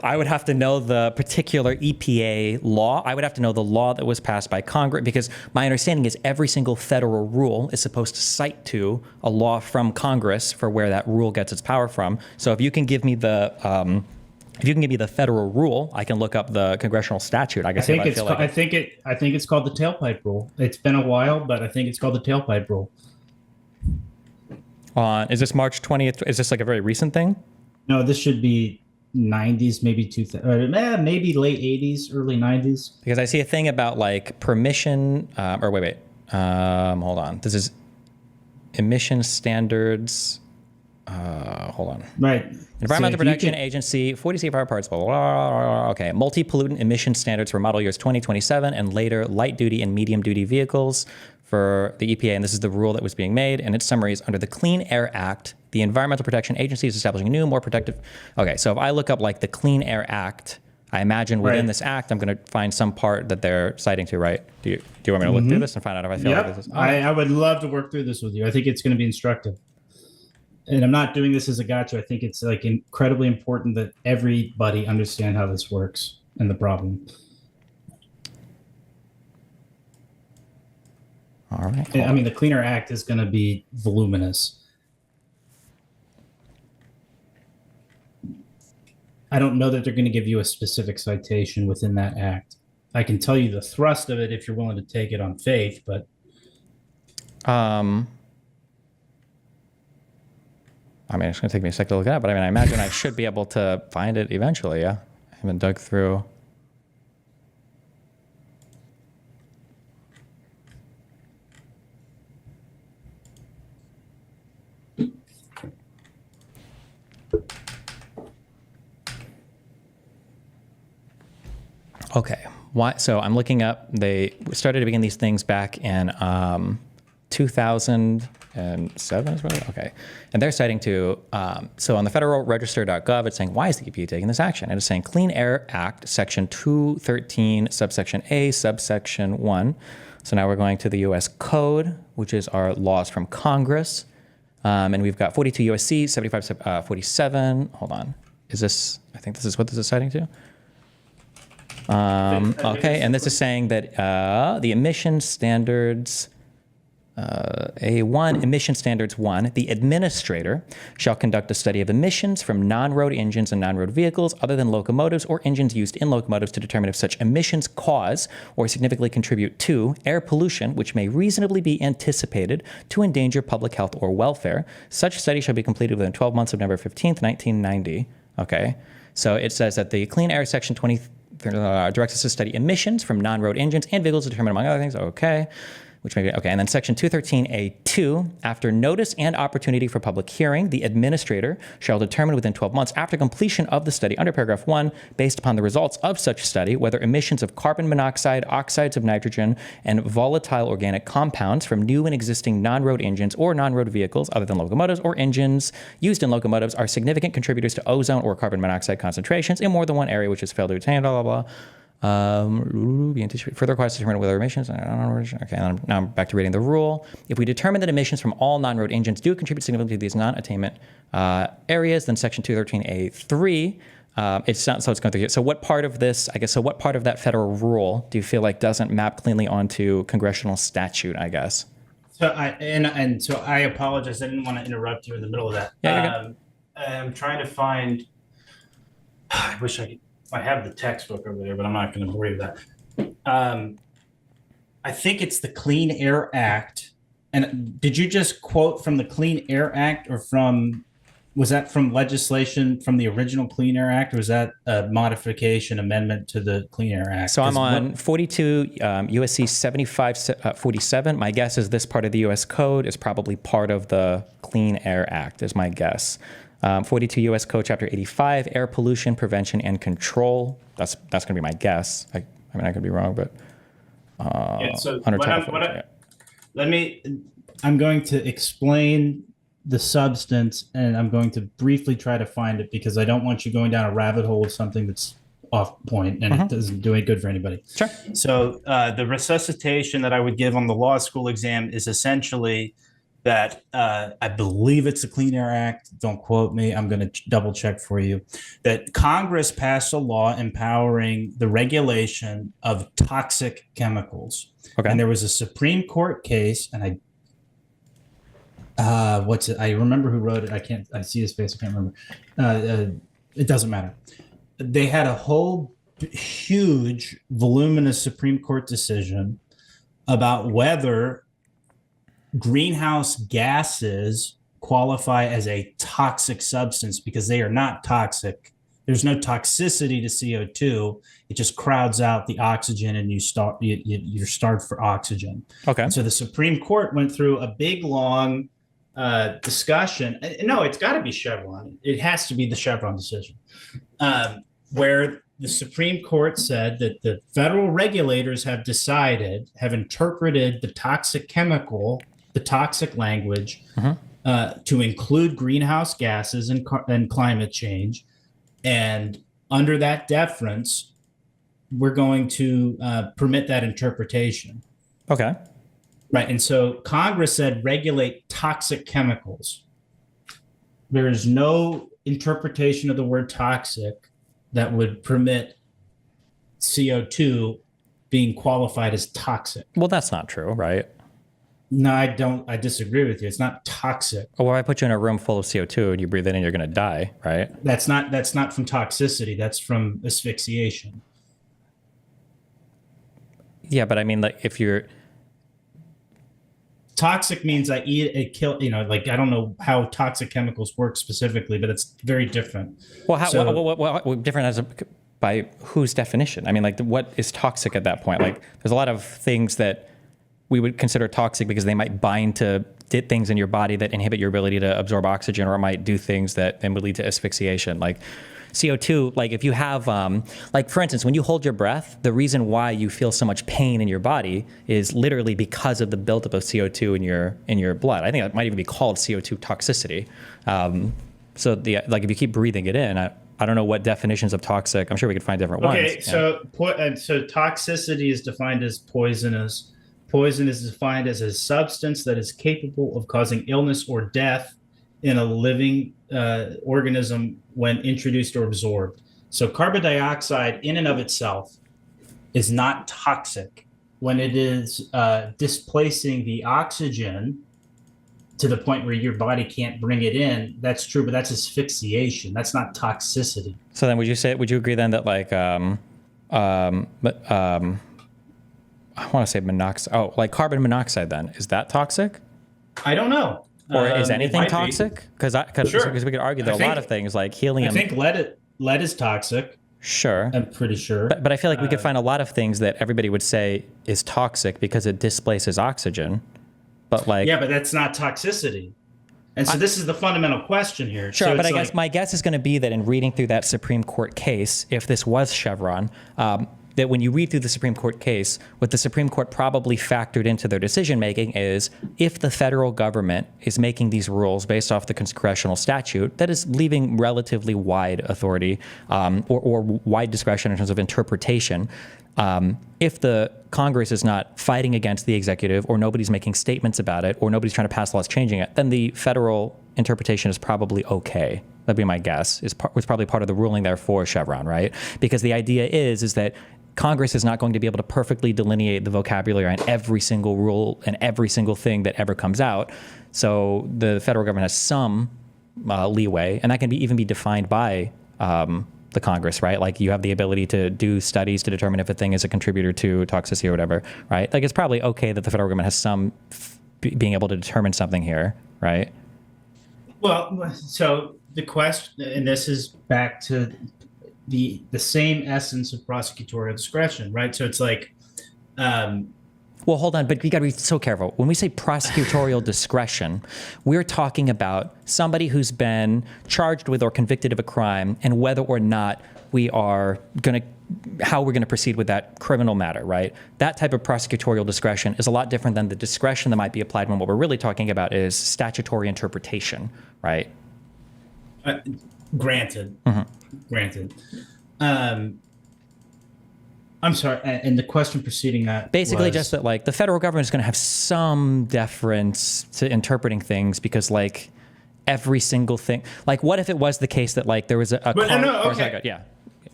would have to know the particular EPA law. I would have to know the law that was passed by Congress, because my understanding is every single federal rule is supposed to cite to a law from Congress for where that rule gets its power from. So if you can give me the If you can give me the federal rule, I can look up the congressional statute. I guess I think it's called the tailpipe rule. It's been a while, but I think it's called the tailpipe rule. Is this March 20th? Is this like a very recent thing? No, this should be 90s, maybe 2000, maybe late 80s, early 90s. Because I see a thing about like permission, hold on. This is emission standards. Hold on. Right. Environmental Protection Agency, 40 CFR parts, blah, blah, blah, blah. Okay. Multi-pollutant emission standards for model years 2027 and later light duty and medium duty vehicles for the EPA. And this is the rule that was being made. And its summary is under the Clean Air Act, the Environmental Protection Agency is establishing new, more protective. Okay. So if I look up like the Clean Air Act, I imagine within this act, I'm going to find some part that they're citing to, right? Do you want me to look through this and find out if I feel like this is? I would love to work through this with you. I think it's going to be instructive. And I'm not doing this as a gotcha. I think it's like incredibly important that everybody understand how this works and the problem. All right. I mean, the Clean Air Act is going to be voluminous. I don't know that they're going to give you a specific citation within that act. I can tell you the thrust of it if you're willing to take it on faith, but I mean, it's going to take me a second to look it up, but I mean, I imagine I should be able to find it eventually, yeah? I haven't dug through. Okay. So I'm looking up, they started to begin these things back in 2007 is really okay. And they're citing to, so on the federalregister.gov, it's saying, why is the EPA taking this action? And it's saying Clean Air Act, section 213, subsection A, subsection 1. So now we're going to the US Code, which is our laws from Congress. And we've got 42 USC, 7547. Hold on. Is this, I think this is what this is citing to. Okay, and this is saying that the emission standards, A1, emission standards 1, the administrator shall conduct a study of emissions from non-road engines and non-road vehicles other than locomotives or engines used in locomotives to determine if such emissions cause or significantly contribute to air pollution, which may reasonably be anticipated to endanger public health or welfare. Such study shall be completed within 12 months of November 15th, 1990. Okay, so it says that the Clean Air Section 20 directs us to study emissions from non-road engines and vehicles to determine, among other things, okay. Which may be, okay, and then section 213A2, after notice and opportunity for public hearing, the administrator shall determine within 12 months after completion of the study under paragraph 1, based upon the results of such study, whether emissions of carbon monoxide, oxides of nitrogen, and volatile organic compounds from new and existing non-road engines or non-road vehicles other than locomotives or engines used in locomotives are significant contributors to ozone or carbon monoxide concentrations in more than one area which has failed to attain, blah, blah, blah. Further requires to determine whether emissions. Okay, now I'm back to reading the rule. If we determine that emissions from all non-road engines do contribute significantly to these non-attainment areas, then section 213A3, it's not, so it's going through here. So what part of this, I guess, so what part of that federal rule do you feel like doesn't map cleanly onto congressional statute, I guess? So I apologize. I didn't want to interrupt you in the middle of that. Yeah, I'm trying to find, I wish I have the textbook over there, but I'm not going to bore you with that. I think it's the Clean Air Act. And did you just quote from the Clean Air Act or was that from legislation from the original Clean Air Act, or was that a modification amendment to the Clean Air Act? So I'm on 42 USC 7547. My guess is this part of the US Code is probably part of the Clean Air Act, is my guess. 42 U.S. Code, Chapter 85, Air Pollution Prevention and Control. That's going to be my guess. I mean, I could be wrong, but I'm going to explain the substance, and I'm going to briefly try to find it because I don't want you going down a rabbit hole of something that's off point and it doesn't do any good for anybody. Sure. So the resuscitation that I would give on the law school exam is essentially that I believe it's the Clean Air Act. Don't quote me. I'm going to double check for you. That Congress passed a law empowering the regulation of toxic chemicals. Okay. And there was a Supreme Court case, and I remember who wrote it. I see his face. I can't remember. It doesn't matter. they had a whole huge, voluminous Supreme Court decision about whether greenhouse gases qualify as a toxic substance because they are not toxic. There's no toxicity to CO2. It just crowds out the oxygen, and you're starved for oxygen. Okay. And so the Supreme Court went through a big, long discussion. No, it's got to be Chevron. It has to be the Chevron decision, where the Supreme Court said that the federal regulators have interpreted the toxic chemical, the toxic language, to include greenhouse gases and climate change. And under that deference, we're going to permit that interpretation. Okay. Right. And so Congress said regulate toxic chemicals. There is no interpretation of the word toxic that would permit CO2 being qualified as toxic. Well, that's not true, right? No, I don't. I disagree with you. It's not toxic. Or if I put you in a room full of CO2 and you breathe it in, you're going to die, right? That's not from toxicity. That's from asphyxiation. Yeah, but I mean, like, if you're toxic means I eat it, kill. Like, I don't know how toxic chemicals work specifically, but it's very different. Well, what different by whose definition? I mean, like, what is toxic at that point? Like, there's a lot of things that we would consider toxic because they might bind to things in your body that inhibit your ability to absorb oxygen, or it might do things that then would lead to asphyxiation. Like CO2, like if you have, like for instance, when you hold your breath, the reason why you feel so much pain in your body is literally because of the buildup of CO2 in your blood. I think that might even be called CO2 toxicity. So like if you keep breathing it in, I don't know what definitions of toxic. I'm sure we could find different ones. Okay, so toxicity is defined as poisonous. Poison is defined as a substance that is capable of causing illness or death in a living organism when introduced or absorbed. So carbon dioxide in and of itself is not toxic. When it is displacing the oxygen to the point where your body can't bring it in, that's true, but that's asphyxiation. That's not toxicity. So then would you agree then that like, I want to say monoxide. Oh, like carbon monoxide then. Is that toxic? I don't know. Or is anything toxic? Because Sure. we could argue that a lot of things like helium. I think lead is toxic. Sure. I'm pretty sure. But I feel like we could find a lot of things that everybody would say is toxic because it displaces oxygen. But like, yeah, but that's not toxicity. And so this is the fundamental question here. Sure, so but I guess my guess is going to be that in reading through that Supreme Court case, if this was Chevron, that when you read through the Supreme Court case, what the Supreme Court probably factored into their decision making is if the federal government is making these rules based off the congressional statute, that is leaving relatively wide authority or wide discretion in terms of interpretation. If the Congress is not fighting against the executive, or nobody's making statements about it, or nobody's trying to pass laws changing it, then the federal interpretation is probably okay. That'd be my guess. Was probably part of the ruling there for Chevron, right? Because the idea is that Congress is not going to be able to perfectly delineate the vocabulary on every single rule and every single thing that ever comes out. So the federal government has some leeway, and that can even be defined by the Congress, right? Like you have the ability to do studies to determine if a thing is a contributor to toxicity or whatever, right? Like it's probably okay that the federal government has some being able to determine something here, right? Well, so the question, and this is back to the same essence of prosecutorial discretion, right? So it's like, well, hold on, but you got to be so careful. When we say prosecutorial discretion, we're talking about somebody who's been charged with or convicted of a crime, and whether or not how we're going to proceed with that criminal matter, right? That type of prosecutorial discretion is a lot different than the discretion that might be applied when what we're really talking about is statutory interpretation, right? Granted. I'm sorry, and the question preceding that basically just that like the federal government is going to have some deference to interpreting things because like every single thing, like what if it was the case that like there was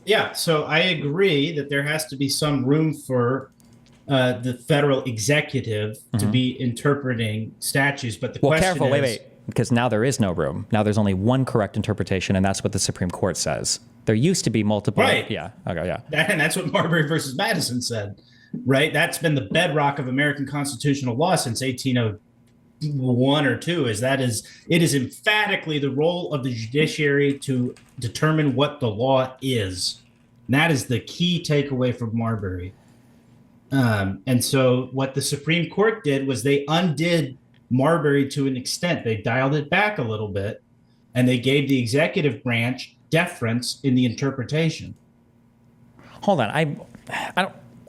Yeah, so I agree that there has to be some room for the federal executive to be interpreting statutes, but the question is... Wait, because now there is no room. Now there's only one correct interpretation, and that's what the Supreme Court says. There used to be multiple. Right. Yeah. Okay. Yeah. And that's what Marbury versus Madison said, right? That's been the bedrock of American constitutional law since 1801 or two. It is emphatically the role of the judiciary to determine what the law is. And that is the key takeaway from Marbury. And so what the Supreme Court did was they undid Marbury to an extent. They dialed it back a little bit, and they gave the executive branch deference in the interpretation. Hold on.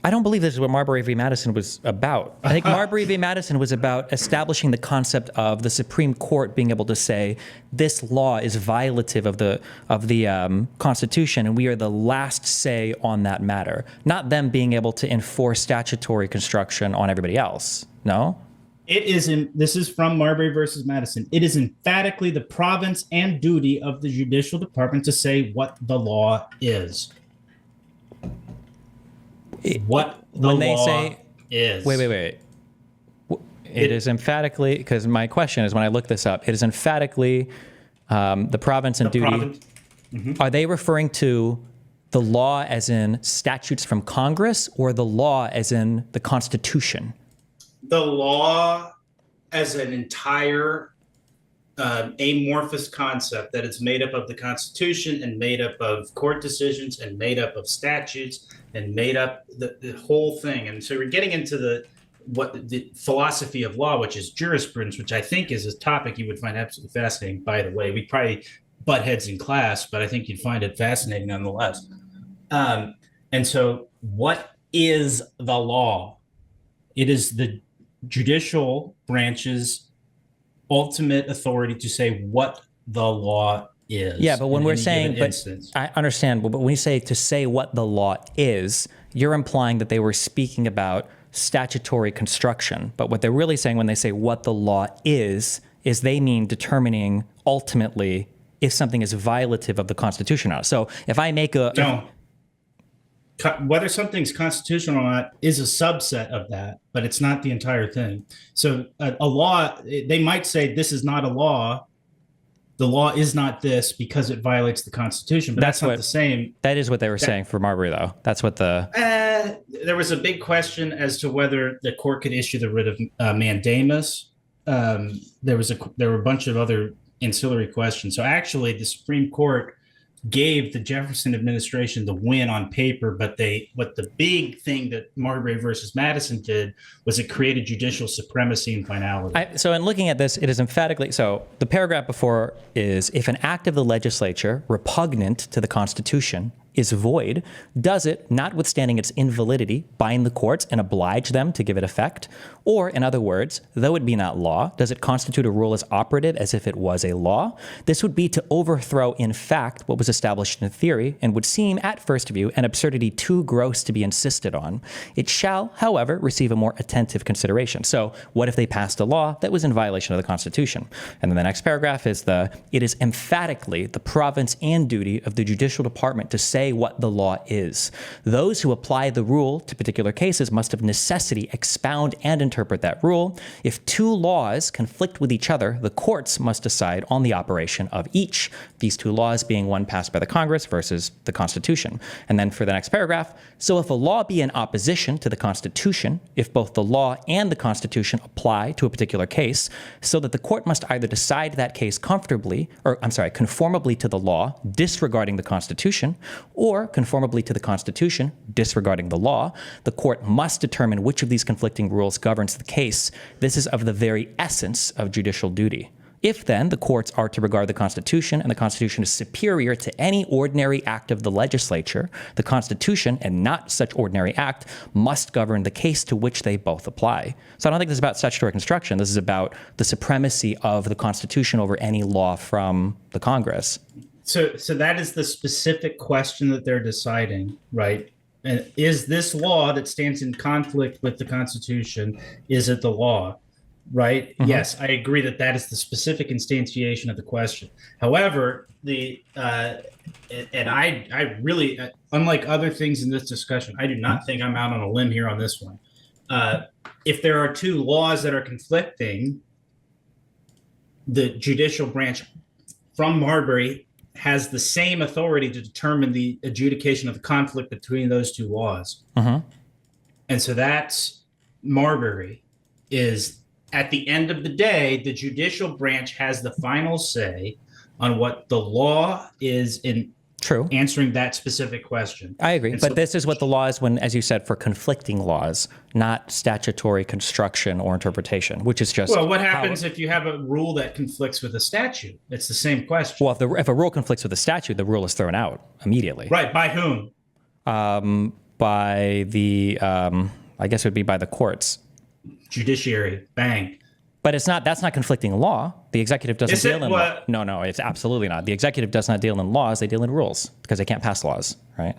I don't believe this is what Marbury v. Madison was about. I think Marbury v. Madison was about establishing the concept of the Supreme Court being able to say this law is violative of the Constitution, and we are the last say on that matter. Not them being able to enforce statutory construction on everybody else. No. This is from Marbury versus Madison. It is emphatically the province and duty of the judicial department to say what the law is. What the law is. Wait. It is emphatically, because my question is, when I look this up, it is emphatically the province and duty. Mm-hmm. Are they referring to the law as in statutes from Congress, or the law as in the Constitution? The law as an entire amorphous concept that is made up of the Constitution and made up of court decisions and made up of statutes and made up the whole thing. And so we're getting into the philosophy of law, which is jurisprudence, which I think is a topic you would find absolutely fascinating. By the way, we probably butt heads in class, but I think you'd find it fascinating nonetheless. And so what is the law? It is the judicial branch's ultimate authority to say what the law is. Yeah, but when we're saying, I understand, but when we say to say what the law is, you're implying that they were speaking about statutory construction. But what they're really saying when they say what the law is they mean determining ultimately if something is violative of the Constitution or not. So if I make whether something's constitutional or not is a subset of that, but it's not the entire thing. So a law, they might say this is not a law. The law is not this because it violates the Constitution, but that's not the same. That is what they were saying for Marbury, though. That's what there was a big question as to whether the court could issue the writ of mandamus. There were a bunch of other ancillary questions. So actually, the Supreme Court gave the Jefferson administration the win on paper, but what the big thing that Marbury versus Madison did was it created judicial supremacy and finality. So in looking at this, it is emphatically, so the paragraph before is, if an act of the legislature repugnant to the Constitution is void, does it, notwithstanding its invalidity, bind the courts and oblige them to give it effect? Or, in other words, though it be not law, does it constitute a rule as operative as if it was a law? This would be to overthrow in fact what was established in theory, and would seem, at first view, an absurdity too gross to be insisted on. It shall, however, receive a more attentive consideration. So, what if they passed a law that was in violation of the Constitution? And then the next paragraph is it is emphatically the province and duty of the judicial department to say what the law is. Those who apply the rule to particular cases must of necessity expound and interpret that rule. If two laws conflict with each other, the courts must decide on the operation of each, these two laws being one passed by the Congress versus the Constitution. And then for the next paragraph, so if a law be in opposition to the Constitution, if both the law and the Constitution apply to a particular case, so that the court must either decide that case conformably to the law, disregarding the Constitution, or conformably to the Constitution, disregarding the law, the court must determine which of these conflicting rules governs the case. This is of the very essence of judicial duty. If, then, the courts are to regard the Constitution, and the Constitution is superior to any ordinary act of the legislature, the Constitution, and not such ordinary act, must govern the case to which they both apply. So I don't think this is about statutory construction. This is about the supremacy of the Constitution over any law from the Congress. So that is the specific question that they're deciding, right? And is this law that stands in conflict with the Constitution, is it the law, right? Mm-hmm. Yes, I agree that is the specific instantiation of the question. However, I really, unlike other things in this discussion, I do not think I'm out on a limb here on this one. If there are two laws that are conflicting, the judicial branch from Marbury has the same authority to determine the adjudication of the conflict between those two laws. And so that's Marbury. Is at the end of the day, the judicial branch has the final say on what the law is in answering that specific question. I agree. But this is what the law is when, as you said, for conflicting laws, not statutory construction or interpretation, which is just... Well, what happens if you have a rule that conflicts with a statute? It's the same question. Well, if a rule conflicts with a statute, the rule is thrown out immediately. Right. By whom? By the, I guess it would be by the courts. Judiciary. Bang. But that's not conflicting law. The executive doesn't deal in law. No, it's absolutely not. The executive does not deal in laws. They deal in rules because they can't pass laws, right?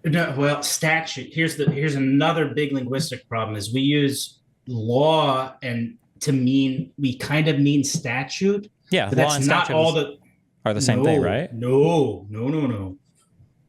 No, well, statute. Here's another big linguistic problem is we use law and to mean, we kind of mean statute. Yeah, but that's not all are the same thing, right? No.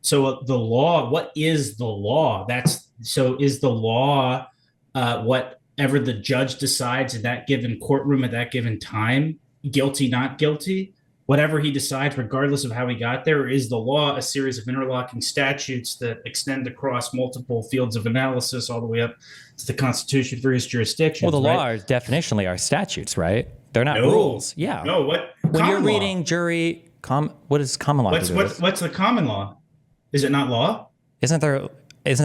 So the law, what is the law? Is the law whatever the judge decides in that given courtroom at that given time, guilty, not guilty, whatever he decides, regardless of how he got there? Or is the law a series of interlocking statutes that extend across multiple fields of analysis all the way up to the Constitution, various jurisdictions? Well, the laws definitionally are statutes, right? They're not rules. Yeah. No, what? When you're reading jury, what is common law? What's the common law? Is it not law? Isn't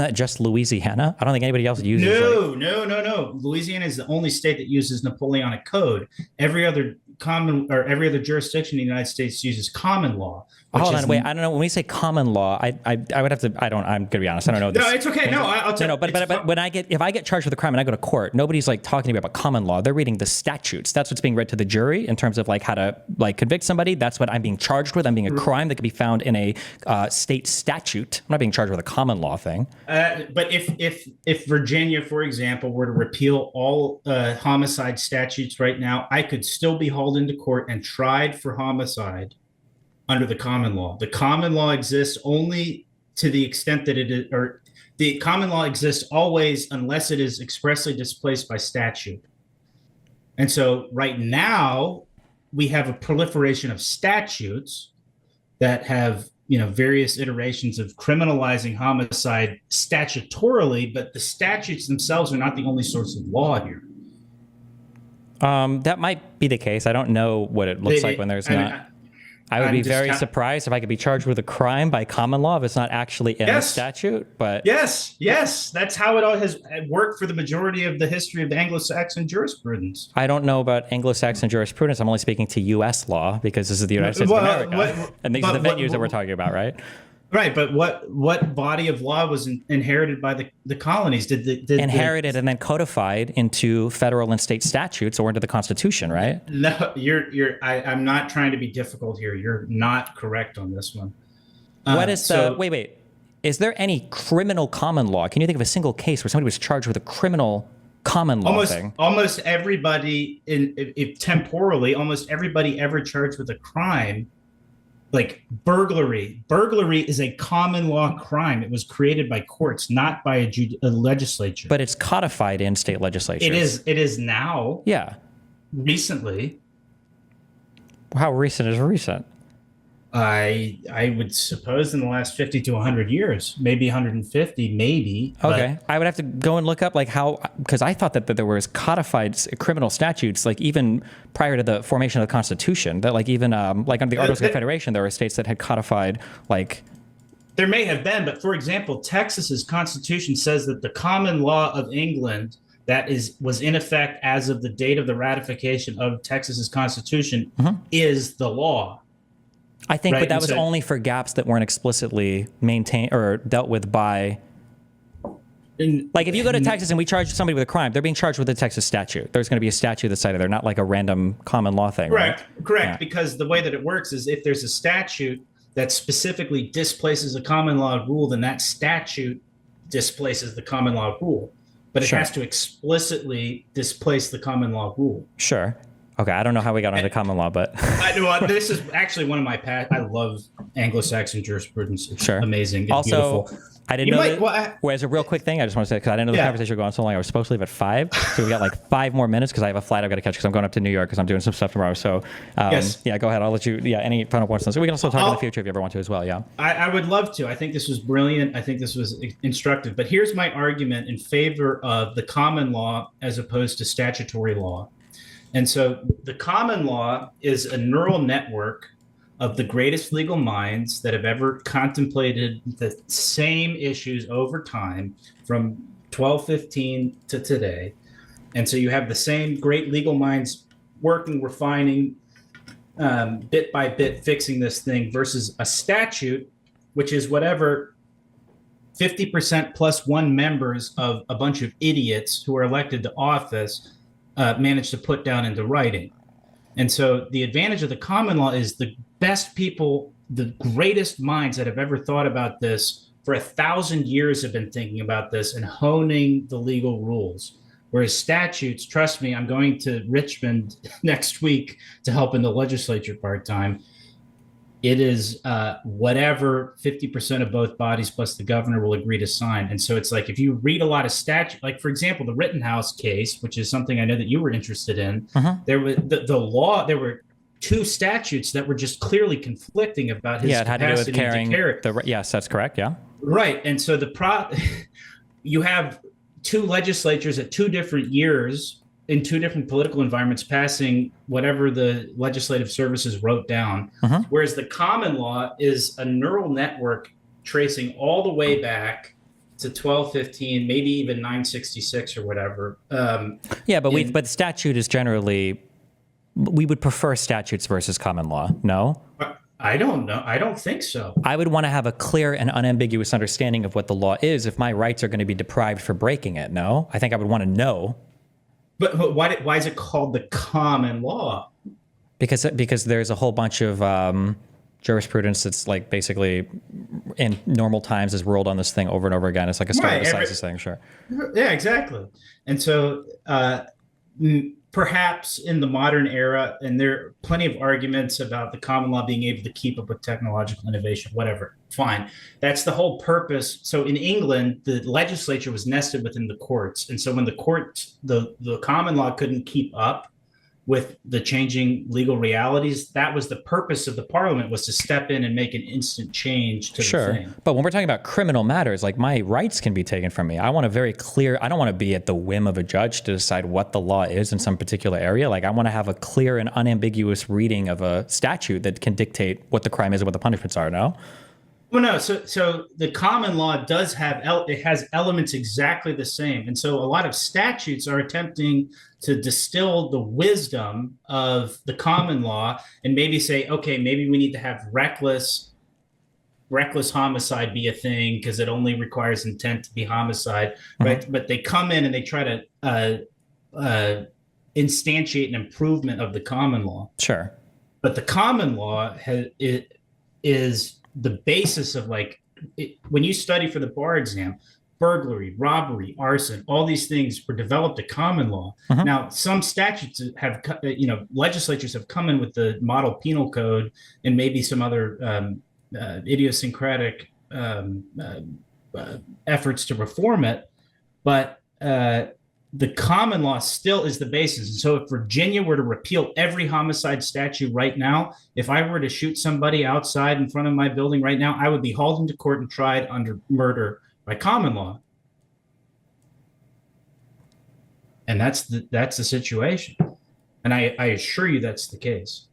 that just Louisiana? I don't think anybody else uses No. Louisiana is the only state that uses Napoleonic Code. Every other jurisdiction in the United States uses common law. Hold on, wait. I don't know. When we say common law, I would have to. I'm gonna be honest. I don't know. No, it's okay. No, I'll tell you. But if I get charged with a crime and I go to court, nobody's like talking to me about common law. They're reading the statutes. That's what's being read to the jury in terms of like how to like convict somebody. That's what I'm being charged with. I'm being a crime that could be found in a state statute. I'm not being charged with a common law thing. But if Virginia, for example, were to repeal all homicide statutes right now, I could still be hauled into court and tried for homicide under the common law. The common law exists only to the extent that the common law exists always unless it is expressly displaced by statute. And so right now we have a proliferation of statutes that have, various iterations of criminalizing homicide statutorily, but the statutes themselves are not the only source of law here. That might be the case. I don't know what it looks like when there's not. I would be very surprised if I could be charged with a crime by common law if it's not actually in a statute. But yes, that's how it all has worked for the majority of the history of the Anglo-Saxon jurisprudence. I don't know about Anglo-Saxon jurisprudence. I'm only speaking to U.S. law because this is the United States of America, and these are the venues that we're talking about, right? Right, but what body of law was inherited by the colonies? Inherited and then codified into federal and state statutes or into the Constitution, right? No, I'm not trying to be difficult here. You're not correct on this one. What is wait? Is there any criminal common law? Can you think of a single case where somebody was charged with a criminal common law thing? Almost everybody temporally, almost everybody ever charged with a crime. Like burglary is a common law crime. It was created by courts, not by a legislature. But it's codified in state legislatures. It is now. Yeah. Recently. How recent is recent? I would suppose in the last 50 to 100 years, maybe 150, maybe. Okay. I would have to go and look up like how, because I thought that there was codified criminal statutes, like even prior to the formation of the Constitution, that like even like under the Articles of Confederation, there were states that had codified like. There may have been, but for example, Texas's Constitution says that the common law of England that was in effect as of the date of the ratification of Texas's Constitution is the law. I think, but that was only for gaps that weren't explicitly maintained or dealt with by. Like if you go to Texas and we charge somebody with a crime, they're being charged with a Texas statute. There's going to be a statute that's cited there, not like a random common law thing. Correct. Yeah. Because the way that it works is if there's a statute that specifically displaces a common law rule, then that statute displaces the common law rule. But it has to explicitly displace the common law rule. Sure. Okay, I don't know how we got onto common law, but I know this is actually one of my past. I love Anglo-Saxon jurisprudence. It's sure. amazing. It's Also, beautiful. I didn't You know. might- well, Whereas a real quick thing, I just want to say, because I didn't know the Yeah. conversation would go on so long. I was supposed to leave at 5, so we got like 5 more minutes because I have a flight I've got to catch because I'm going up to New York because I'm doing some stuff tomorrow. So, Yes. yeah, go ahead. I'll let you. Yeah, any final points? So we can also talk in I'll- the future if you ever want to as well. Yeah. I would love to. I think this was brilliant. I think this was instructive. But here's my argument in favor of the common law as opposed to statutory law. And so the common law is a neural network of the greatest legal minds that have ever contemplated the same issues over time from 1215 to today. And so you have the same great legal minds working, refining, bit by bit, fixing this thing versus a statute, which is whatever 50% plus one members of a bunch of idiots who are elected to office managed to put down into writing. And so the advantage of the common law is the best people, the greatest minds that have ever thought about this for 1,000 years have been thinking about this and honing the legal rules. Whereas statutes, trust me, I'm going to Richmond next week to help in the legislature part-time. It is whatever 50% of both bodies plus the governor will agree to sign. And so it's like if you read a lot of statute, like for example, the Rittenhouse case, which is something I know that you were interested in, there was the law, there were 2 statutes that were just clearly conflicting about his Yeah, it had to do with capacity carrying to carry. the. Yes, that's correct. Yeah. Right. And so you have 2 legislatures at 2 different years in 2 different political environments passing whatever the legislative services wrote down. Whereas the common law is a neural network tracing all the way back to 1215, maybe even 966 or whatever. Yeah, but statute is generally, we would prefer statutes versus common law. No? I don't know. I don't think so. I would want to have a clear and unambiguous understanding of what the law is if my rights are going to be deprived for breaking it. No? I think I would want to know. But why is it called the common law? Because there's a whole bunch of jurisprudence that's like basically in normal times has rolled on this thing over and over again. It's like a start decisis thing, sure. Yeah, exactly. And so perhaps in the modern era, and there are plenty of arguments about the common law being able to keep up with technological innovation, whatever, fine. That's the whole purpose. So in England, the legislature was nested within the courts. And so when the courts, the common law couldn't keep up with the changing legal realities, that was the purpose of the parliament, was to step in and make an instant change to the thing. But when we're talking about criminal matters, like my rights can be taken from me. I want a very clear, I don't want to be at the whim of a judge to decide what the law is in some particular area. Like I want to have a clear and unambiguous reading of a statute that can dictate what the crime is and what the punishments are, no? Well, no. So the common law does have, it has elements exactly the same. And so a lot of statutes are attempting to distill the wisdom of the common law and maybe say, okay, maybe we need to have reckless homicide be a thing because it only requires intent to be homicide, right? But they come in and they try to instantiate an improvement of the common law. Sure. But the common law is the basis of when you study for the bar exam, burglary, robbery, arson, all these things were developed to common law. Now, some statutes have, legislatures have come in with the model penal code and maybe some other idiosyncratic efforts to reform it. But the common law still is the basis. And so if Virginia were to repeal every homicide statute right now, if I were to shoot somebody outside in front of my building right now, I would be hauled into court and tried under murder by common law. And that's the situation. And I assure you that's the case.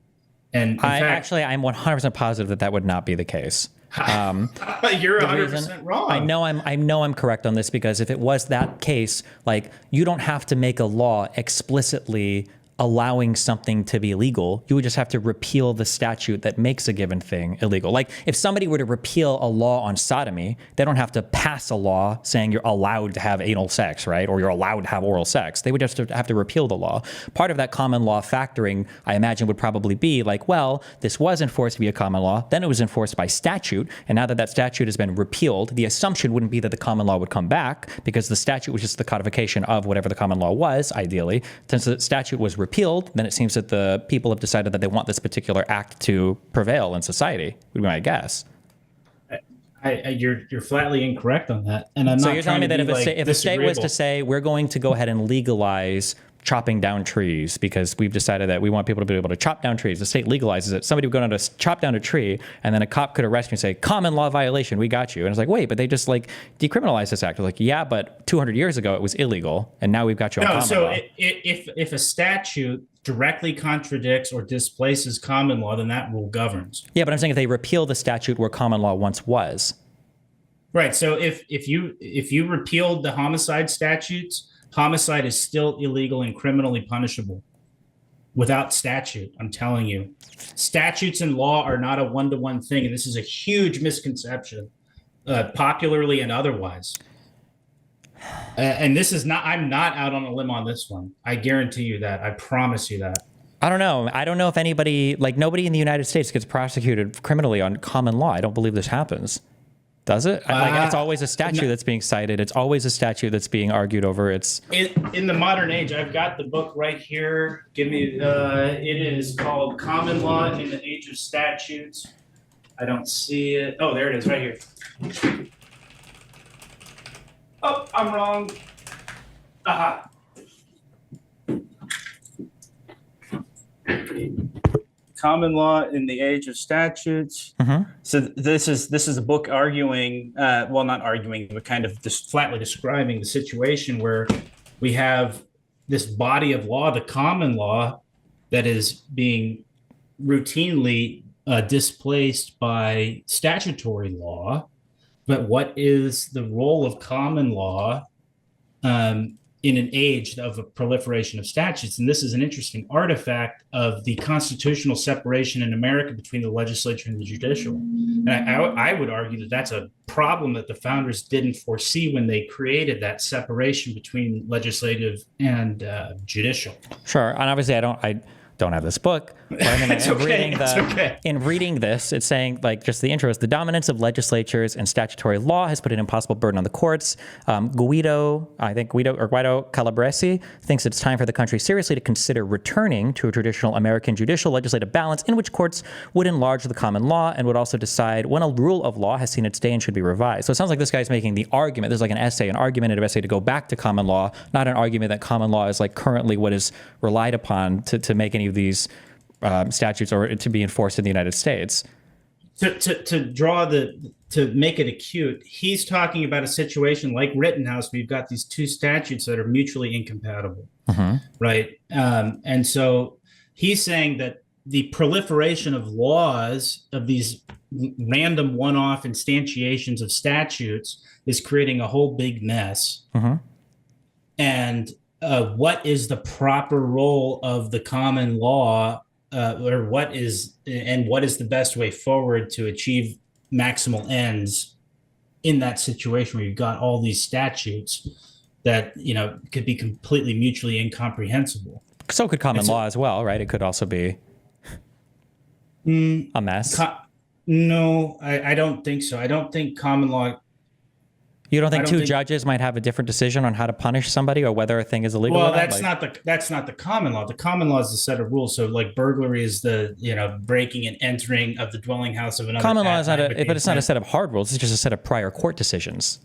And in fact, I'm 100% positive that would not be the case. You're 100% wrong. I know I'm correct on this because if it was that case, like you don't have to make a law explicitly allowing something to be legal. You would just have to repeal the statute that makes a given thing illegal. Like if somebody were to repeal a law on sodomy, they don't have to pass a law saying you're allowed to have anal sex, right? Or you're allowed to have oral sex. They would just have to repeal the law. Part of that common law factoring, I imagine, would probably be like, well, this was enforced via common law, then it was enforced by statute, and now that that statute has been repealed, the assumption wouldn't be that the common law would come back because the statute was just the codification of whatever the common law was, ideally. Since the statute was repealed, repealed, then it seems that the people have decided that they want this particular act to prevail in society, would be my guess. You're flatly incorrect on that, and I'm So not. you're telling me that if a state was to disagreeable. say we're going to go ahead and legalize chopping down trees because we've decided that we want people to be able to chop down trees, the state legalizes it. Somebody would go down to chop down a tree, and then a cop could arrest you and say, "Common law violation, we got you." And it's like, wait, but they just like decriminalized this act. They're like, yeah, but 200 years ago it was illegal, and now we've got you on common law. If a statute directly contradicts or displaces common law, then that rule governs. Yeah, but I'm saying if they repeal the statute where common law once was. Right. So if you repealed the homicide statutes, homicide is still illegal and criminally punishable without statute. I'm telling you, statutes and law are not a one-to-one thing, and this is a huge misconception, popularly and otherwise. And this is not. I'm not out on a limb on this one. I guarantee you that. I promise you that. I don't know. I don't know if anybody, like nobody in the United States gets prosecuted criminally on common law. I don't believe this happens. Does it? Like it's always a statute that's being cited. It's always a statute that's being argued over. It's in the modern age. I've got the book right here. Give me. It is called Common Law in the Age of Statutes. I don't see it. Oh, there it is, right here. Oh, I'm wrong. Aha. Common Law in the Age of Statutes. Mm-hmm. So this is a book arguing, well, not arguing, but kind of just flatly describing the situation where we have this body of law, the common law, that is being routinely displaced by statutory law. But what is the role of common law in an age of a proliferation of statutes? And this is an interesting artifact of the constitutional separation in America between the legislature and the judicial. And I would argue that that's a problem that the founders didn't foresee when they created that separation between legislative and judicial. Sure. And obviously I don't have this book. But I mean, in reading this, it's saying, like, just the intro is the dominance of legislatures and statutory law has put an impossible burden on the courts. Guido Calabresi thinks it's time for the country seriously to consider returning to a traditional American judicial legislative balance in which courts would enlarge the common law and would also decide when a rule of law has seen its day and should be revised. So it sounds like this guy's making the argument. There's like an argumentative essay to go back to common law, not an argument that common law is like currently what is relied upon to make any of these statutes or to be enforced in the United States. To make it acute, he's talking about a situation like Rittenhouse, where you've got these two statutes that are mutually incompatible, right? And so he's saying that the proliferation of laws, of these random one-off instantiations of statutes, is creating a whole big mess. And what is the proper role of the common law, or what is the best way forward to achieve maximal ends in that situation where you've got all these statutes that, you know, could be completely mutually incomprehensible? So could common law as well, right? It could also be a mess. No, I don't think so. I don't think common law. You don't think two judges might have a different decision on how to punish somebody or whether a thing is illegal? Well, that's not the common law. The common law is a set of rules. So, like, burglary is the, you know, breaking and entering of the dwelling house of another. Common law is not it's not a set of hard rules. It's just a set of prior court decisions,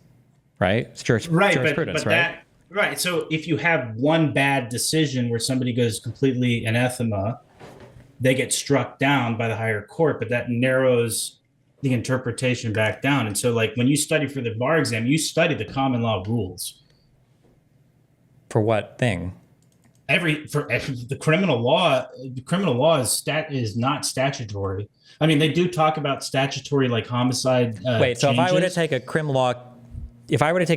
right? It's jurisprudence, right? Right. So if you have one bad decision where somebody goes completely anathema, they get struck down by the higher court, but that narrows the interpretation back down. And so, like, when you study for the bar exam, you study the common law rules. For what thing? The criminal law is not statutory. I mean, they do talk about statutory, like homicide. Wait, so changes. If I were to take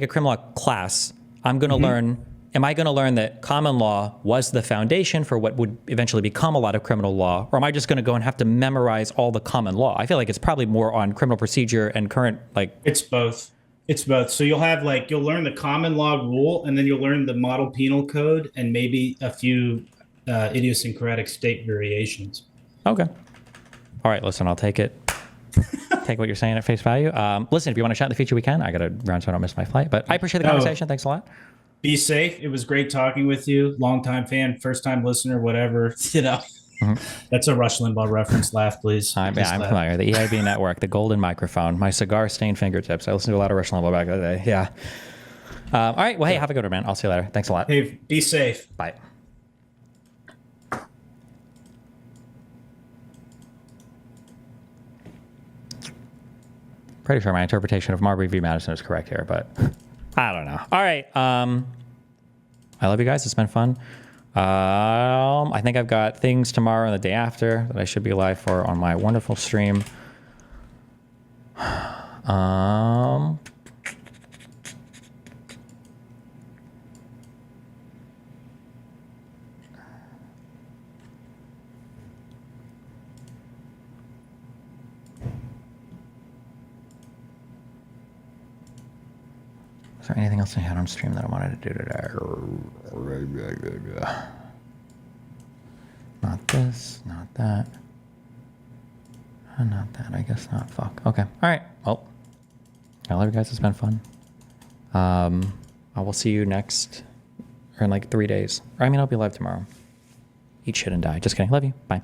a crim law class, I'm going to learn. Am I going to learn that common law was the foundation for what would eventually become a lot of criminal law? Or am I just going to go and have to memorize all the common law? I feel like it's probably more on criminal procedure and current, like... It's both. So you'll learn the common law rule, and then you'll learn the model penal code and maybe a few idiosyncratic state variations. Okay. All right, listen, I'll take it. Take what you're saying at face value. Listen, if you want to chat in the future, we can. I got to run so I don't miss my flight. But I appreciate the conversation. Thanks a lot. Be safe. It was great talking with you. Longtime fan, first time listener, whatever. That's a Rush Limbaugh reference. Laugh, please. I'm Just laugh. familiar. The EIB network, the golden microphone, my cigar-stained fingertips. I listened to a lot of Rush Limbaugh back in the day. Yeah. All right. Well, hey, have a good one, man. I'll see you later. Thanks a lot. Hey, be safe. Bye. Pretty sure my interpretation of Marbury v. Madison is correct here, but I don't know. All right. I love you guys. It's been fun. I think I've got things tomorrow and the day after that I should be live for on my wonderful stream. Is there anything else I had on stream that I wanted to do today? Not this, not that. Not that, I guess not. Fuck. Okay. All right. Well, I love you guys. It's been fun. I will see you next, or in like 3 days. Or I mean, I'll be live tomorrow. Eat shit and die. Just kidding. Love you. Bye.